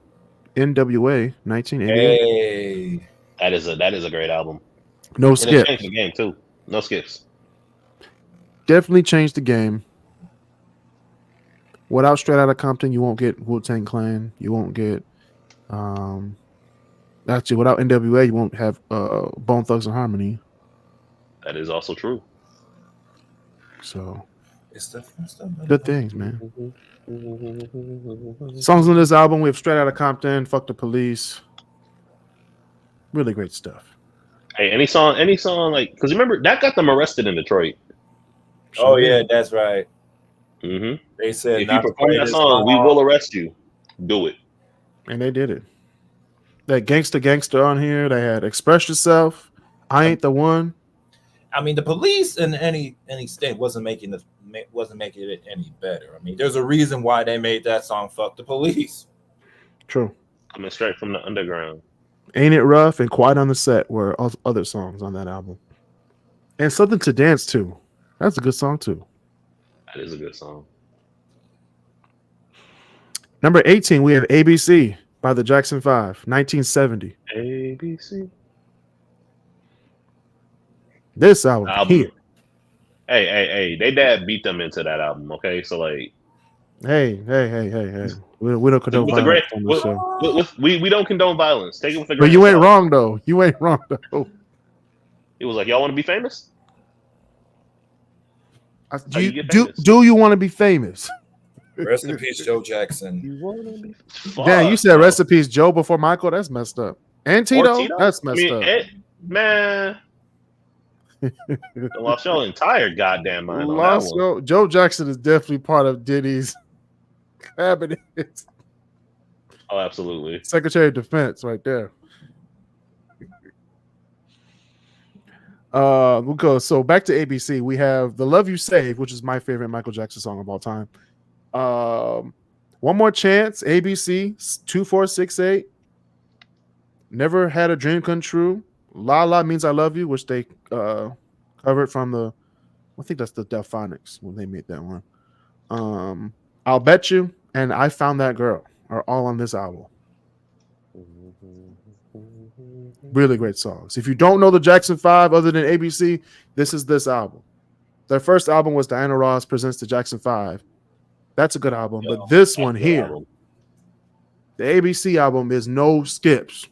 NWA 1988. Hey. That is a great album. No skips. It changed the game too. No skips. Definitely changed the game. Without Straight Outta Compton, you won't get Wu-Tang Clan. You won't get actually without NWA, you won't have Bone Thugs and Harmony. That is also true. So It's the good things, man. Songs on this album, we have Straight Outta Compton, Fuck the Police. Really great stuff. Hey, any song like, because remember that got them arrested in Detroit. Oh yeah, that's right. Mm-hmm. They said if not you perform that song, we will arrest you. Do it. And they did it. That Gangsta on here. They had Express Yourself. I Ain't the One. I mean, the police in any state wasn't making it any better. I mean, there's a reason why they made that song "Fuck the Police." True. Coming straight from the underground. Ain't It Rough and Quiet on the Set were other songs on that album. And Something to Dance To. That's a good song too. That is a good song. Number 18, we have ABC by the Jackson 5, 1970. ABC. This album here. Hey, they dad beat them into that album, okay? So like Hey. We don't condone violence on the show. We don't condone violence. Take it with a But grain you of ain't salt. wrong though. You ain't wrong though. It was like, y'all want to be famous? Do you want to be famous? Rest in peace, Joe Jackson. You want to be? Damn, you said rest in peace, Joe before Michael. That's messed up. And Tito, that's messed up. Man, lost your entire goddamn mind on that one. Joe Jackson is definitely part of Diddy's cabinet. Oh, absolutely. Secretary of Defense right there. We'll go. So back to ABC. We have The Love You Save, which is my favorite Michael Jackson song of all time. One More Chance, ABC 2468. Never Had a Dream Come True. La La Means I Love You, which they covered from I think that's the Delphonics when they made that one. I'll Bet You and I Found That Girl are all on this album. Really great songs. If you don't know the Jackson 5 other than ABC, this is this album. Their first album was Diana Ross Presents the Jackson 5. That's a good album. But this one here, the ABC album is no skips.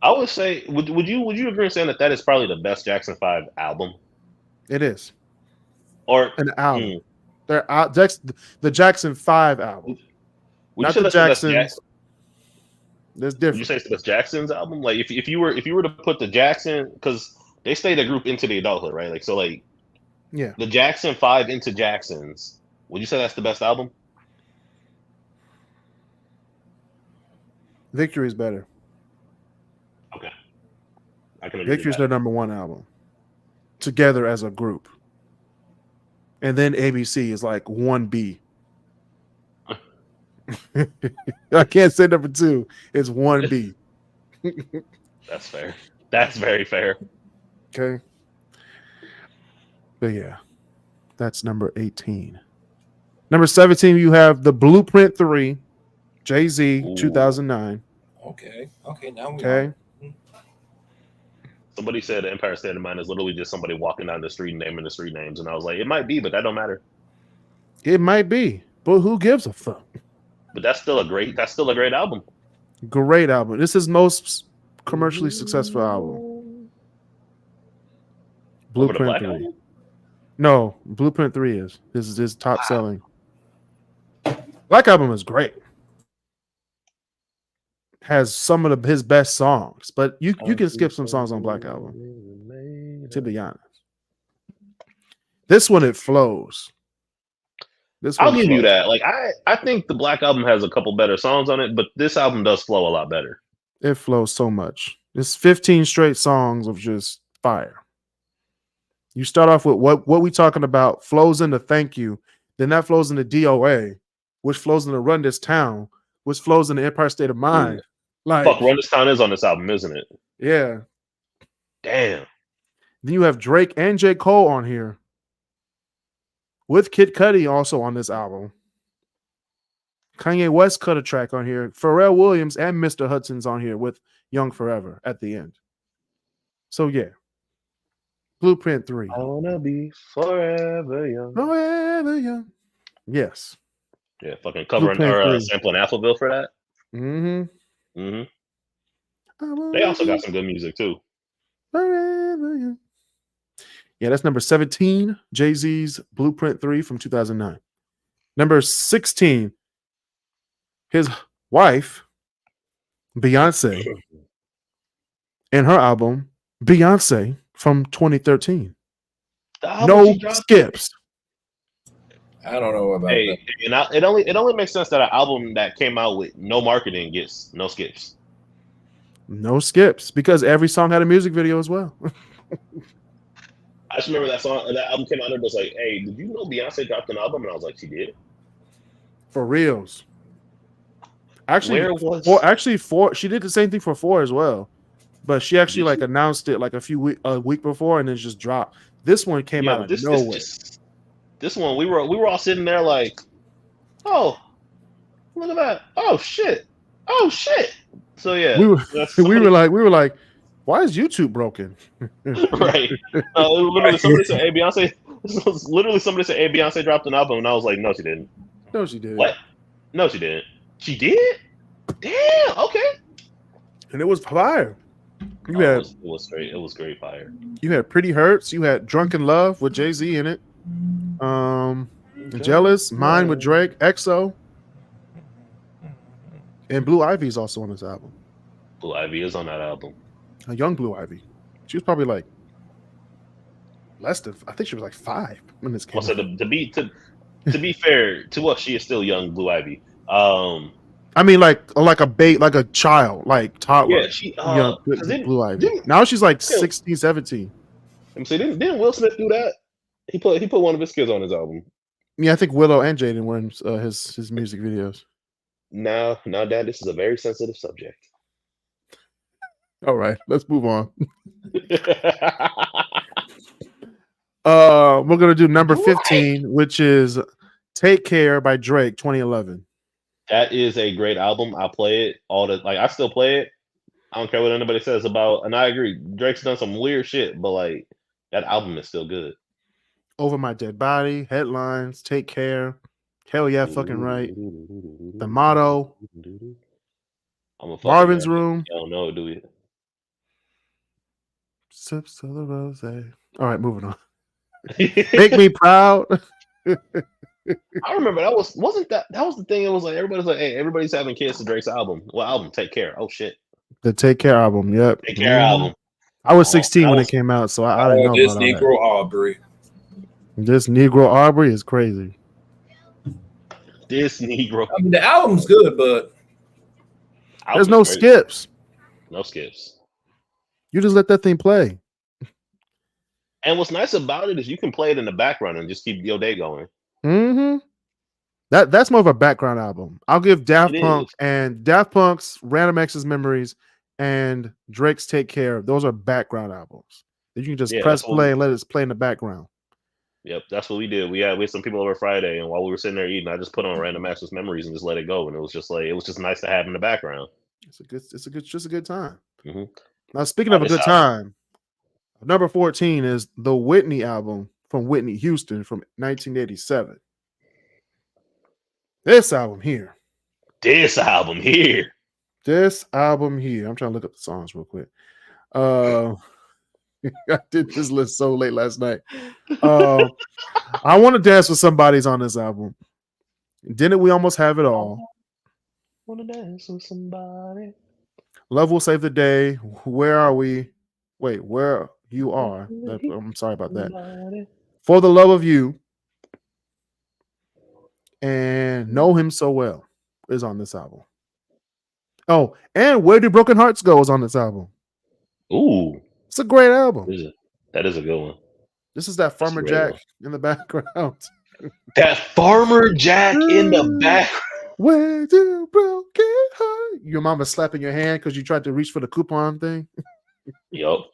I would say, would you agree in saying that is probably the best Jackson 5 album? It is. Or an album. The Jackson 5 album. Not the Jacksons. There's different. Would you say it's the best Jackson's album? Like if you were to put the Jackson, because they stayed a group into the adulthood, right? Like so, like yeah, the Jackson 5 into Jacksons. Would you say that's the best album? Victory is better. Okay, I can agree. Victory is their number one album, together as a group, and then ABC is like 1B. I can't say number 2. It's 1B. That's fair. That's very fair. Okay. But yeah, that's number 18. Number 17, you have The Blueprint 3, Jay-Z, 2009. Okay. Now we okay. Somebody said Empire State of Mind is literally just somebody walking down the street and naming the street names, and I was like, it might be, but that don't matter. It might be, but who gives a fuck? But that's still a great album. Great album. This is most commercially successful album. Blueprint 3. Album? No, Blueprint 3 is. This is his top selling. Black Album is great. Has some of his best songs, but you can skip some songs on Black Album. To be honest. This one, it flows. I'll give you that. Like I think the Black Album has a couple better songs on it, but this album does flow a lot better. It flows so much. It's 15 straight songs of just fire. You start off with what we talking about, flows into Thank You, then that flows into DOA, which flows into Run This Town, which flows into Empire State of Mind. Like, fuck, Run This Town is on this album, isn't it? Yeah. Damn. Then you have Drake and J. Cole on here, with Kid Cudi also on this album. Kanye West cut a track on here. Pharrell Williams and Mr. Hudson's on here with Young Forever at the end. So yeah. Blueprint 3. I wanna be forever young. Forever young. Yes. Yeah, fucking covering or sampling Alphaville for that. Mm-hmm. Mm-hmm. They also got some good music too. Forever young. Yeah, that's number 17, Jay-Z's Blueprint 3 from 2009. Number 16, his wife, Beyonce, and her album, Beyonce, from 2013. No skips. I don't know about that. And it only makes sense that an album that came out with no marketing gets no skips. No skips, because every song had a music video as well. I just remember that album came out and it was like, hey, did you know Beyonce dropped an album? And I was like, she did? For reals. Actually, she did the same thing for 4 as well. But she actually like announced it like a week before and then just dropped. This one came out of nowhere. This one, we were all sitting there like, oh, look at that. Oh shit. So yeah. We were like, why is YouTube broken? Right. Literally somebody said, hey, Beyonce. Literally somebody said, hey, Beyonce dropped an album, and I was like, no, she didn't. No, she didn't. What? No, she didn't. She did? Damn. Okay. And it was fire. It was great. It was great fire. You had Pretty Hurts. You had Drunken Love with Jay-Z in it. Jealous, Mine with Drake, EXO, and Blue Ivy is also on this album. Blue Ivy is on that album. A young Blue Ivy. She was probably like less than. I think she was like 5 when this came out. So to be fair to us, she is still young Blue Ivy. I mean, like a child, like toddler. Yeah, Blue Ivy. Now she's like 16, 17. So didn't Will Smith do that? He put one of his kids on his album. Yeah, I think Willow and Jaden were in his music videos. Now, Dad, this is a very sensitive subject. All right, let's move on. We're gonna do number 15, which is "Take Care" by Drake, 2011. That is a great album. I play it I still play it. I don't care what anybody says about, and I agree. Drake's done some weird shit, but like that album is still good. Over My Dead Body, Headlines, Take Care, Hell Yeah, Fucking Right, The Motto, Marvin's Room. I don't know, do we? Sips of the rose. All right, moving on. Make Me Proud. I remember that was the thing. It was like everybody's like, hey, everybody's having kids to Drake's album. What album? Take Care. Oh shit. The Take Care album. Yep. Take Care album. I was 16 when it came out, so I didn't know this about Negro Aubrey. This Negro Aubrey is crazy. This Negro. I mean, the album's good, but there's no skips. No skips. You just let that thing play. And what's nice about it is you can play it in the background and just keep your day going. Mm-hmm. That's more of a background album. I'll give Daft Punk's Random Access Memories and Drake's Take Care. Those are background albums. You can just press play and let it play in the background. Yep, that's what we did. We had some people over Friday, and while we were sitting there eating, I just put on Random Access Memories and just let it go. And it was just nice to have in the background. It's a good time. Mm-hmm. Now, speaking of a good time, number 14 is the Whitney album from Whitney Houston from 1987. This album here. I'm trying to look up the songs real quick. I did this list so late last night. I Want to Dance with Somebody's on this album. Didn't We Almost Have It All? Want to dance with somebody. Love Will Save the Day. Where Are We? Wait, Where You Are. I'm sorry about that. For the Love of You and Know Him So Well is on this album. Oh, and Where Do Broken Hearts Go is on this album. Ooh. It's a great album. That is a good one. This is that Farmer Jack in the background. That Farmer Jack in the background. Where do broken hearts? Your mama slapping your hand because you tried to reach for the coupon thing. Yup.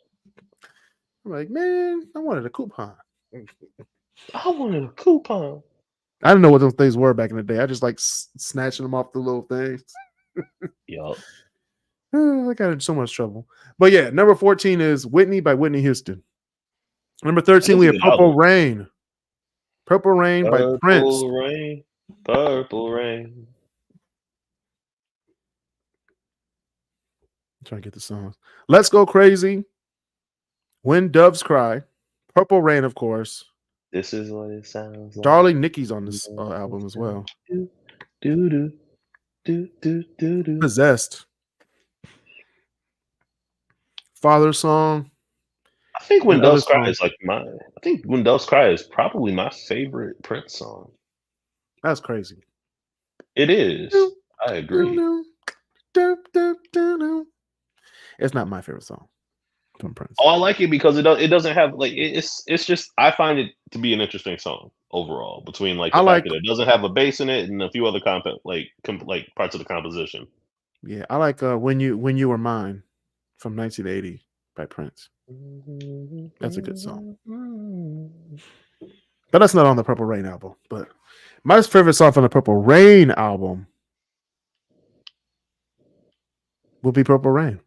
I'm like, man, I wanted a coupon. I wanted a coupon. I didn't know what those things were back in the day. I just like snatching them off the little things. Yup. I got in so much trouble. But yeah, number 14 is Whitney by Whitney Houston. Number 13, we have Purple Rain. Purple Rain by Prince. Purple Rain. I'm trying to get the songs. Let's Go Crazy. When Doves Cry. Purple Rain, of course. This is what it sounds like. Darling Nikki's on this album as well. Possessed. Father Song. I think When Doves Cry is When Doves Cry is probably my favorite Prince song. That's crazy. It is. I agree. It's not my favorite song from Prince. Oh, I like it because it doesn't have like it's just I find it to be an interesting song overall between like the fact that it doesn't have a bass in it and a few other parts of the composition. Yeah, I like When You Were Mine from 1980 by Prince. That's a good song. But that's not on the Purple Rain album. But my favorite song from the Purple Rain album will be Purple Rain.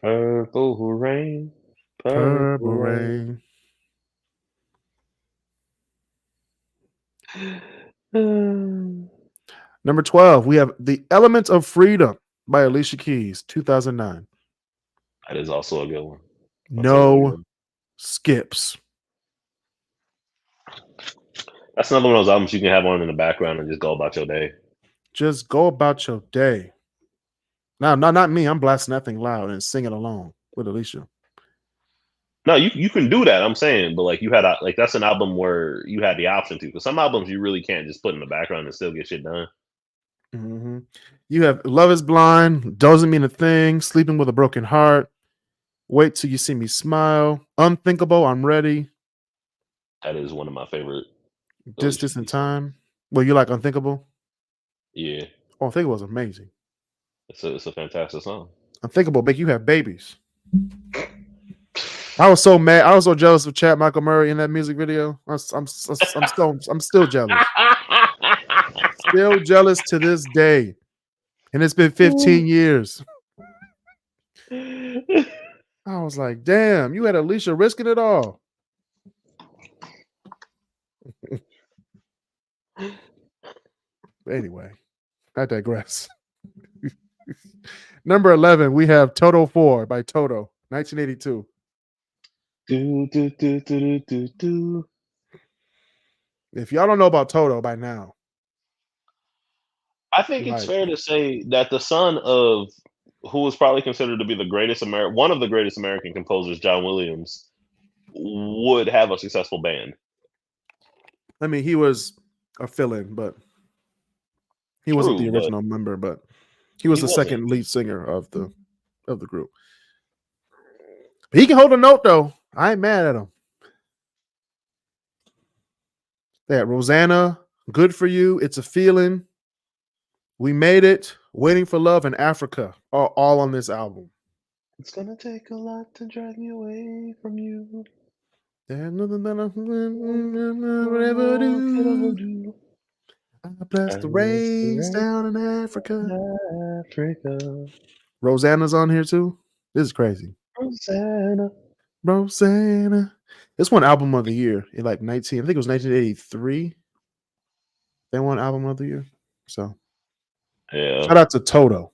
Purple Rain. Purple Rain. Number 12, we have The Element of Freedom by Alicia Keys, 2009. That is also a good one. No skips. That's another one of those albums you can have on in the background and just go about your day. Just go about your day. No, not me. I'm blasting that thing loud and singing along with Alicia. No, you can do that. I'm saying, but like you had that's an album where you had the option to. Because some albums you really can't just put in the background and still get shit done. Mm-hmm. You have Love Is Blind, Doesn't Mean a Thing, Sleeping with a Broken Heart, Wait Till You See Me Smile, Unthinkable, I'm Ready. That is one of my favorite. Distance in Time. Well, you like Unthinkable? Yeah. Oh, Unthinkable is amazing. It's a fantastic song. Unthinkable, make you have babies. I was so mad. I was so jealous of Chad Michael Murray in that music video. I'm still jealous. Still jealous to this day. And it's been 15 years. I was like, damn, you had Alicia risking it all. Anyway, I digress. Number 11, we have Toto 4 by Toto, 1982. If y'all don't know about Toto by now, I think it's fair to say that the son of who was probably considered to be one of the greatest American composers, John Williams, would have a successful band. I mean, he was a fill-in, but he wasn't the original member, but he was the second lead singer of the group. But he can hold a note, though. I ain't mad at him. They had Rosanna, Good For You, It's a Feeling, We Made It, Waiting for Love, and Africa are all on this album. It's gonna take a lot to drag me away from you. There's nothing that I would ever do. I bless the rains down in Africa. Rosanna's on here too. This is crazy. Rosanna. This won album of the year in I think it was 1983. They won album of the year. So yeah. Shout out to Toto.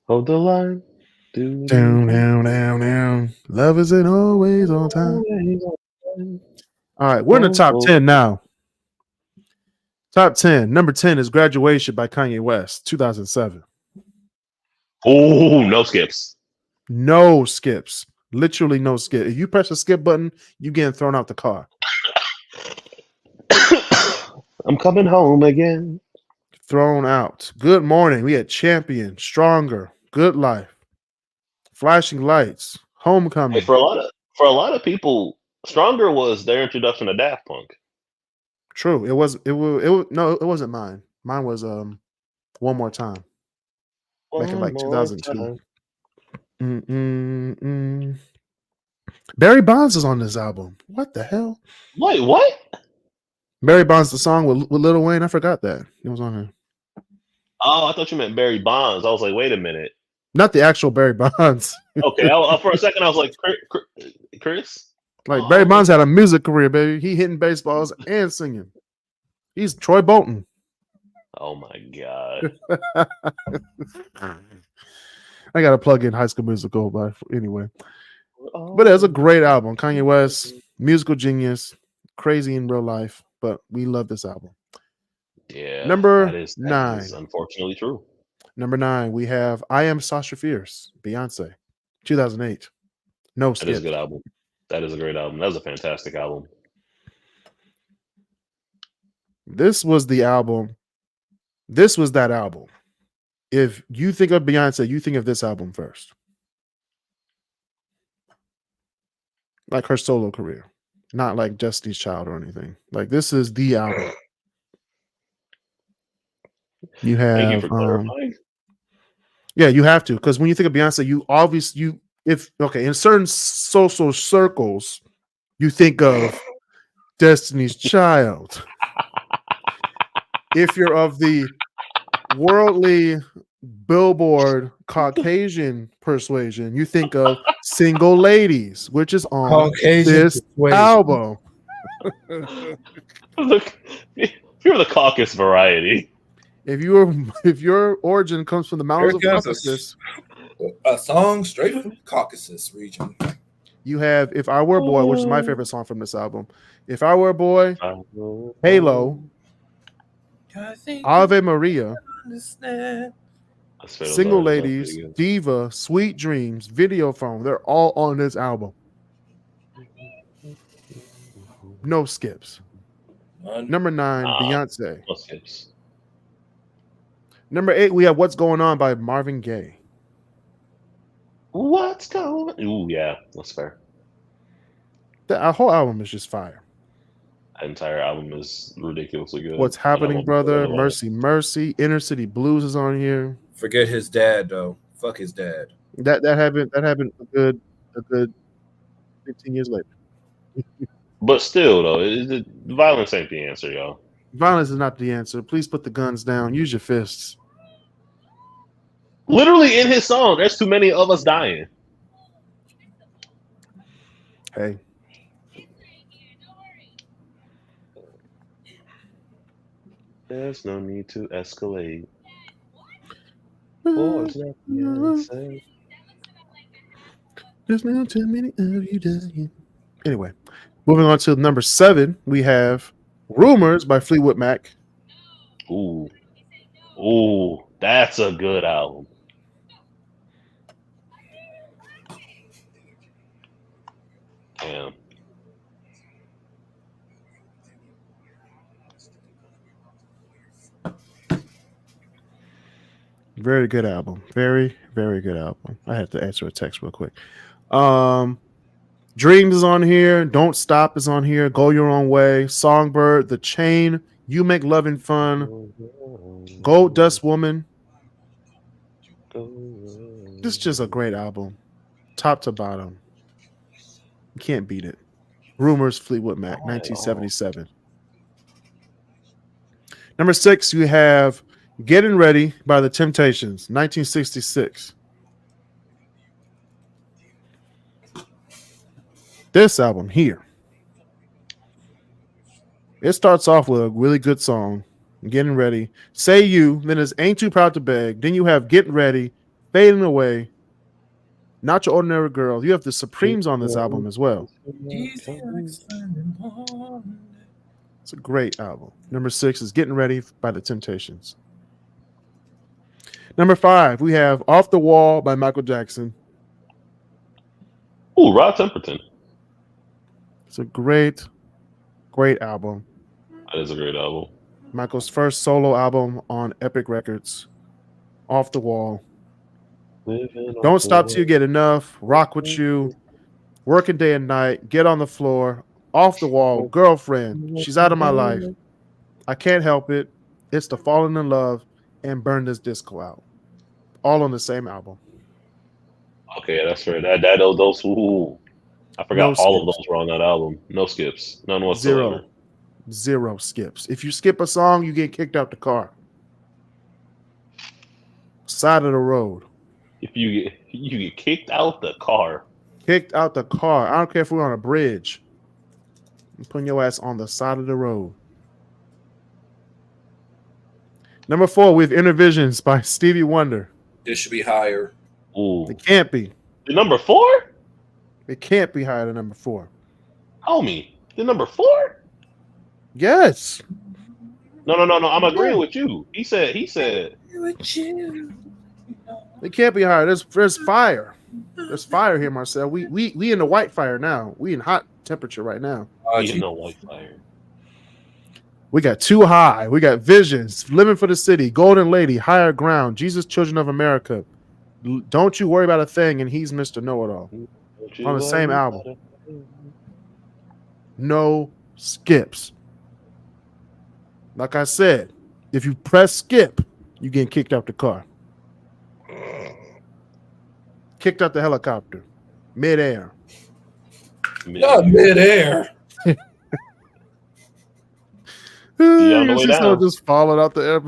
Hold the line. Down. Love isn't always on time. All right, we're in the top 10 now. Top 10. Number 10 is Graduation by Kanye West, 2007. Oh, no skips. No skips. Literally no skip. If you press the skip button, you getting thrown out the car. I'm coming home again. Thrown out. Good morning. We had Champion, Stronger, Good Life, Flashing Lights, Homecoming. Hey, for a lot of people, Stronger was their introduction to Daft Punk. True. It wasn't mine. Mine was One More Time. Back in like 2002. Barry Bonds is on this album. What the hell? Wait, what? Barry Bonds, the song with Lil Wayne. I forgot that it was on here. Oh, I thought you meant Barry Bonds. I was like, wait a minute. Not the actual Barry Bonds. Okay, for a second I was like, Kris? Like Barry Bonds had a music career, baby. He hitting baseballs and singing. He's Troy Bolton. Oh my god. I gotta plug in High School Musical, but anyway. But it was a great album. Kanye West, musical genius, crazy in real life, but we love this album. Yeah. Number that is 9. Unfortunately true. Number 9, we have I Am Sasha Fierce, Beyonce, 2008. No skip. That is a good album. That is a great album. That was a fantastic album. This was the album. This was that album. If you think of Beyonce, you think of this album first. Like her solo career, not like Destiny's Child or anything. Like this is the album. You have. Thank you for clarifying. Yeah, you have to, because when you think of Beyonce, in certain social circles, you think of Destiny's Child. If you're of the worldly Billboard Caucasian persuasion, you think of Single Ladies, which is on Caucasian this album. Look, if you're the Caucasus variety. If your origin comes from the mountains of Caucasus, a song straight from the Caucasus region. You have If I Were a Boy, which is my favorite song from this album. If I Were a Boy, Halo, Ave Maria, Single Ladies, Diva, Sweet Dreams, Video Phone. They're all on this album. No skips. Number 9, Beyonce. No skips. Number 8, we have What's Going On by Marvin Gaye. What's going on? Ooh, yeah, that's fair. The whole album is just fire. That entire album is ridiculously good. What's Happening, Brother? Mercy, Mercy. Inner City Blues is on here. Forget his dad, though. Fuck his dad. That happened a good 15 years later. But still, though, violence ain't the answer, y'all. Violence is not the answer. Please put the guns down. Use your fists. Literally in his song, there's too many of us dying. Hey. There's no need to escalate. There's not too many of you dying. Anyway, moving on to number 7, we have Rumors by Fleetwood Mac. Ooh, that's a good album. Damn. Very good album. Very, very good album. I had to answer a text real quick. Dreams is on here. Don't Stop is on here. Go Your Own Way. Songbird. The Chain. You Make Loving Fun. Gold Dust Woman. This is just a great album. Top to bottom. You can't beat it. Rumors, Fleetwood Mac, 1977. Number 6, you have Getting Ready by The Temptations, 1966. This album here, it starts off with a really good song, Getting Ready. Say You, then it's Ain't Too Proud to Beg. Then you have Getting Ready, Fading Away, Not Your Ordinary Girl. You have the Supremes on this album as well. It's a great album. Number 6 is Getting Ready by The Temptations. Number 5, we have Off the Wall by Michael Jackson. Ooh, Rod Temperton. It's a great, great album. That is a great album. Michael's first solo album on Epic Records. Off the Wall. Don't Stop Till You Get Enough. Rock With You. Working Day and Night. Get on the Floor. Off the Wall. Girlfriend. She's Out of My Life. I Can't Help It. It's the Falling in Love. And Burn This Disco Out. All on the same album. Okay, that's fair. Those. Ooh, I forgot all of those were on that album. No skips. None whatsoever. Zero skips. If you skip a song, you get kicked out the car. Side of the road. If you get kicked out the car. Kicked out the car. I don't care if we're on a bridge. I'm putting your ass on the side of the road. Number 4, we have Inner Visions by Stevie Wonder. This should be higher. Ooh. It can't be. The number 4? It can't be higher than number 4. Homie, the number 4? Yes. No. I'm agreeing with you. He said. It can't be higher. There's fire. There's fire here, Marcel. We in the white fire now. We in hot temperature right now. We in the white fire. We got Too High. We got Visions, Living for the City, Golden Lady, Higher Ground, Jesus Children of America. Don't You Worry About a Thing, and He's Mr. Know-It-All. On the same album. No skips. Like I said, if you press skip, you get kicked out the car. Kicked out the helicopter. Midair. Not midair. Just falling out the air,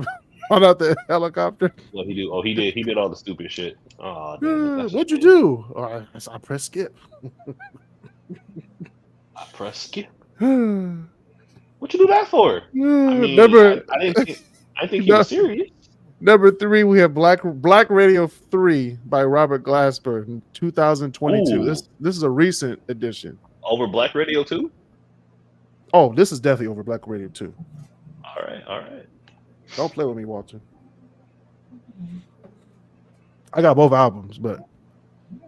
out the helicopter. What he do? Oh, he did all the stupid shit. Oh, what'd you do? Oh, I pressed skip. I pressed skip. What you do that for? I mean, I didn't think he was serious. Number 3, we have Black Radio 3 by Robert Glasper in 2022. Ooh. This is a recent edition. Over Black Radio 2? Oh, this is definitely over Black Radio 2. All right. Don't play with me, Walter. I got both albums, but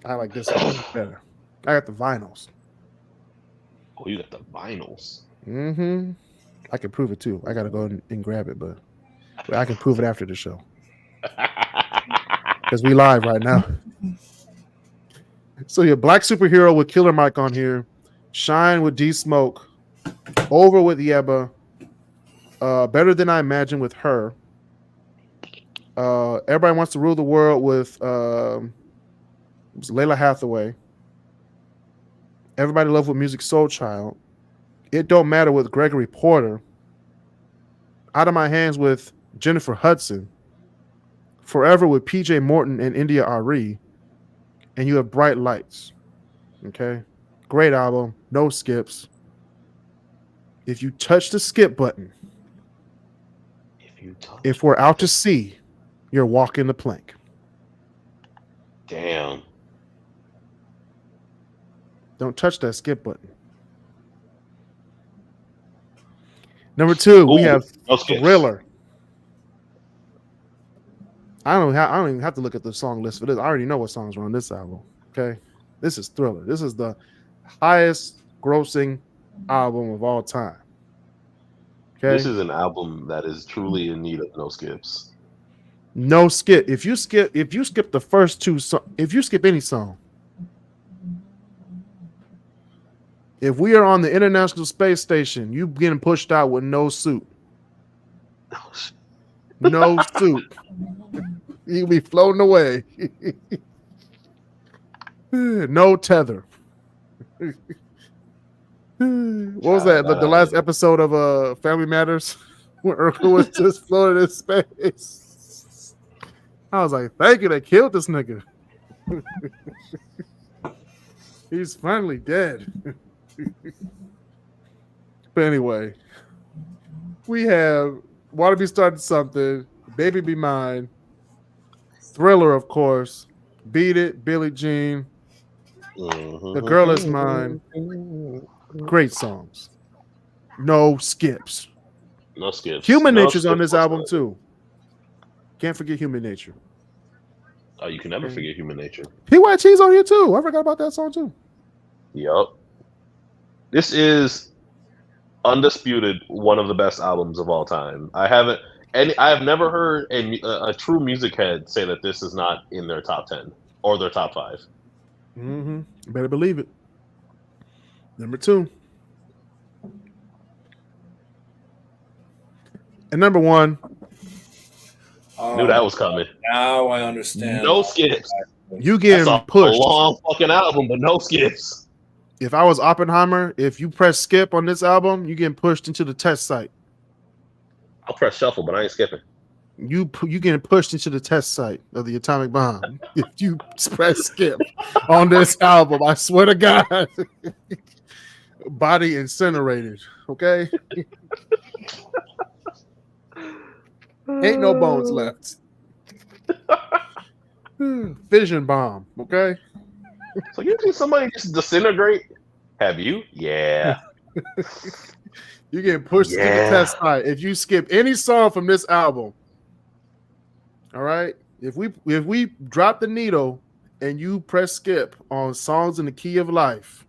I like this one better. I got the vinyls. Oh, you got the vinyls. Mm-hmm. I can prove it too. I gotta go and grab it, but I can prove it after the show. Because we live right now. So your Black Superhero with Killer Mike on here. Shine with D Smoke. Over with Yebba. Better Than I Imagined with Her. Everybody Wants to Rule the World with Layla Hathaway. Everybody Love with Music Soul Child. It Don't Matter with Gregory Porter. Out of My Hands with Jennifer Hudson. Forever with PJ Morton and India Ari. And you have Bright Lights. Okay. Great album. No skips. If you touch the skip button, if we're out to sea, you're walking the plank. Damn. Don't touch that skip button. Number 2, we have Thriller. I don't even have to look at the song list for this. I already know what songs are on this album. Okay. This is Thriller. This is the highest grossing album of all time. Okay. This is an album that is truly in need of no skips. No skip. If you skip the first 2 if you skip any song, if we are on the International Space Station, you getting pushed out with no suit. No suit. You'll be floating away. No tether. What was that? The last episode of Family Matters where Urkel was just floating in space. I was like, thank you, they killed this nigga. He's finally dead. But anyway, we have Wanna Be Starting Something, Baby Be Mine, Thriller, of course, Beat It, Billie Jean, The Girl Is Mine. Great songs. No skips. No skips. Human Nature's on this album too. Can't forget Human Nature. Oh, you can never forget Human Nature. PYT's on here too. I forgot about that song too. Yup. This is undisputed one of the best albums of all time. I have never heard a true music head say that this is not in their top 10 or their top 5. Mm-hmm. Better believe it. Number 2. And number 1. Knew that was coming. Now I understand. No skips. You getting pushed. A long fucking album, but no skips. If I was Oppenheimer, if you press skip on this album, you getting pushed into the test site. I'll press shuffle, but I ain't skipping. You getting pushed into the test site of the atomic bomb. If you press skip on this album, I swear to God, body incinerated. Okay, ain't no bones left. Fission bomb. Okay. So you see somebody just disintegrate? Have you? Yeah. You getting pushed into the test site if you skip any song from this album. All right. If we drop the needle and you press skip on songs in the key of life,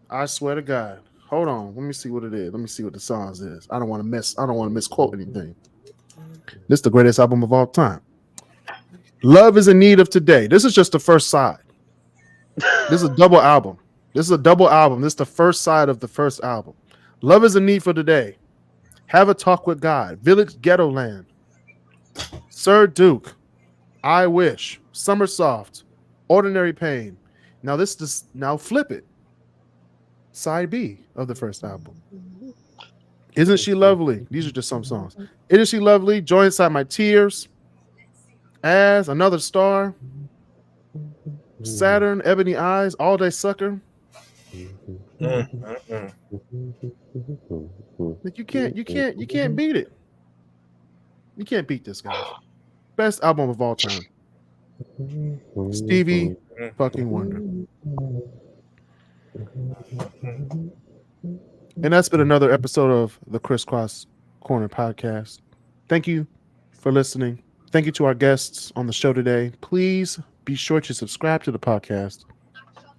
I swear to God. Hold on. Let me see what it is. Let me see what the songs is. I don't want to misquote anything. This is the greatest album of all time. Love is in need of today. This is just the first side. This is a double album. This is the first side of the first album. Love is in need for today. Have a talk with God. Village Ghetto Land. Sir Duke. I Wish. Summer Soft. Ordinary Pain. Now now flip it. Side B of the first album. Isn't She Lovely? These are just some songs. Isn't She Lovely? Joy Inside My Tears. As Another Star. Saturn, Ebony Eyes, All Day Sucker. Like you can't beat it. You can't beat this guy. Best album of all time. Stevie fucking Wonder. And that's been another episode of the KrisCross Corner podcast. Thank you for listening. Thank you to our guests on the show today. Please be sure to subscribe to the podcast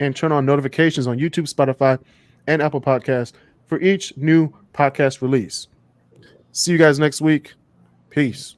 and turn on notifications on YouTube, Spotify, and Apple Podcasts for each new podcast release. See you guys next week. Peace.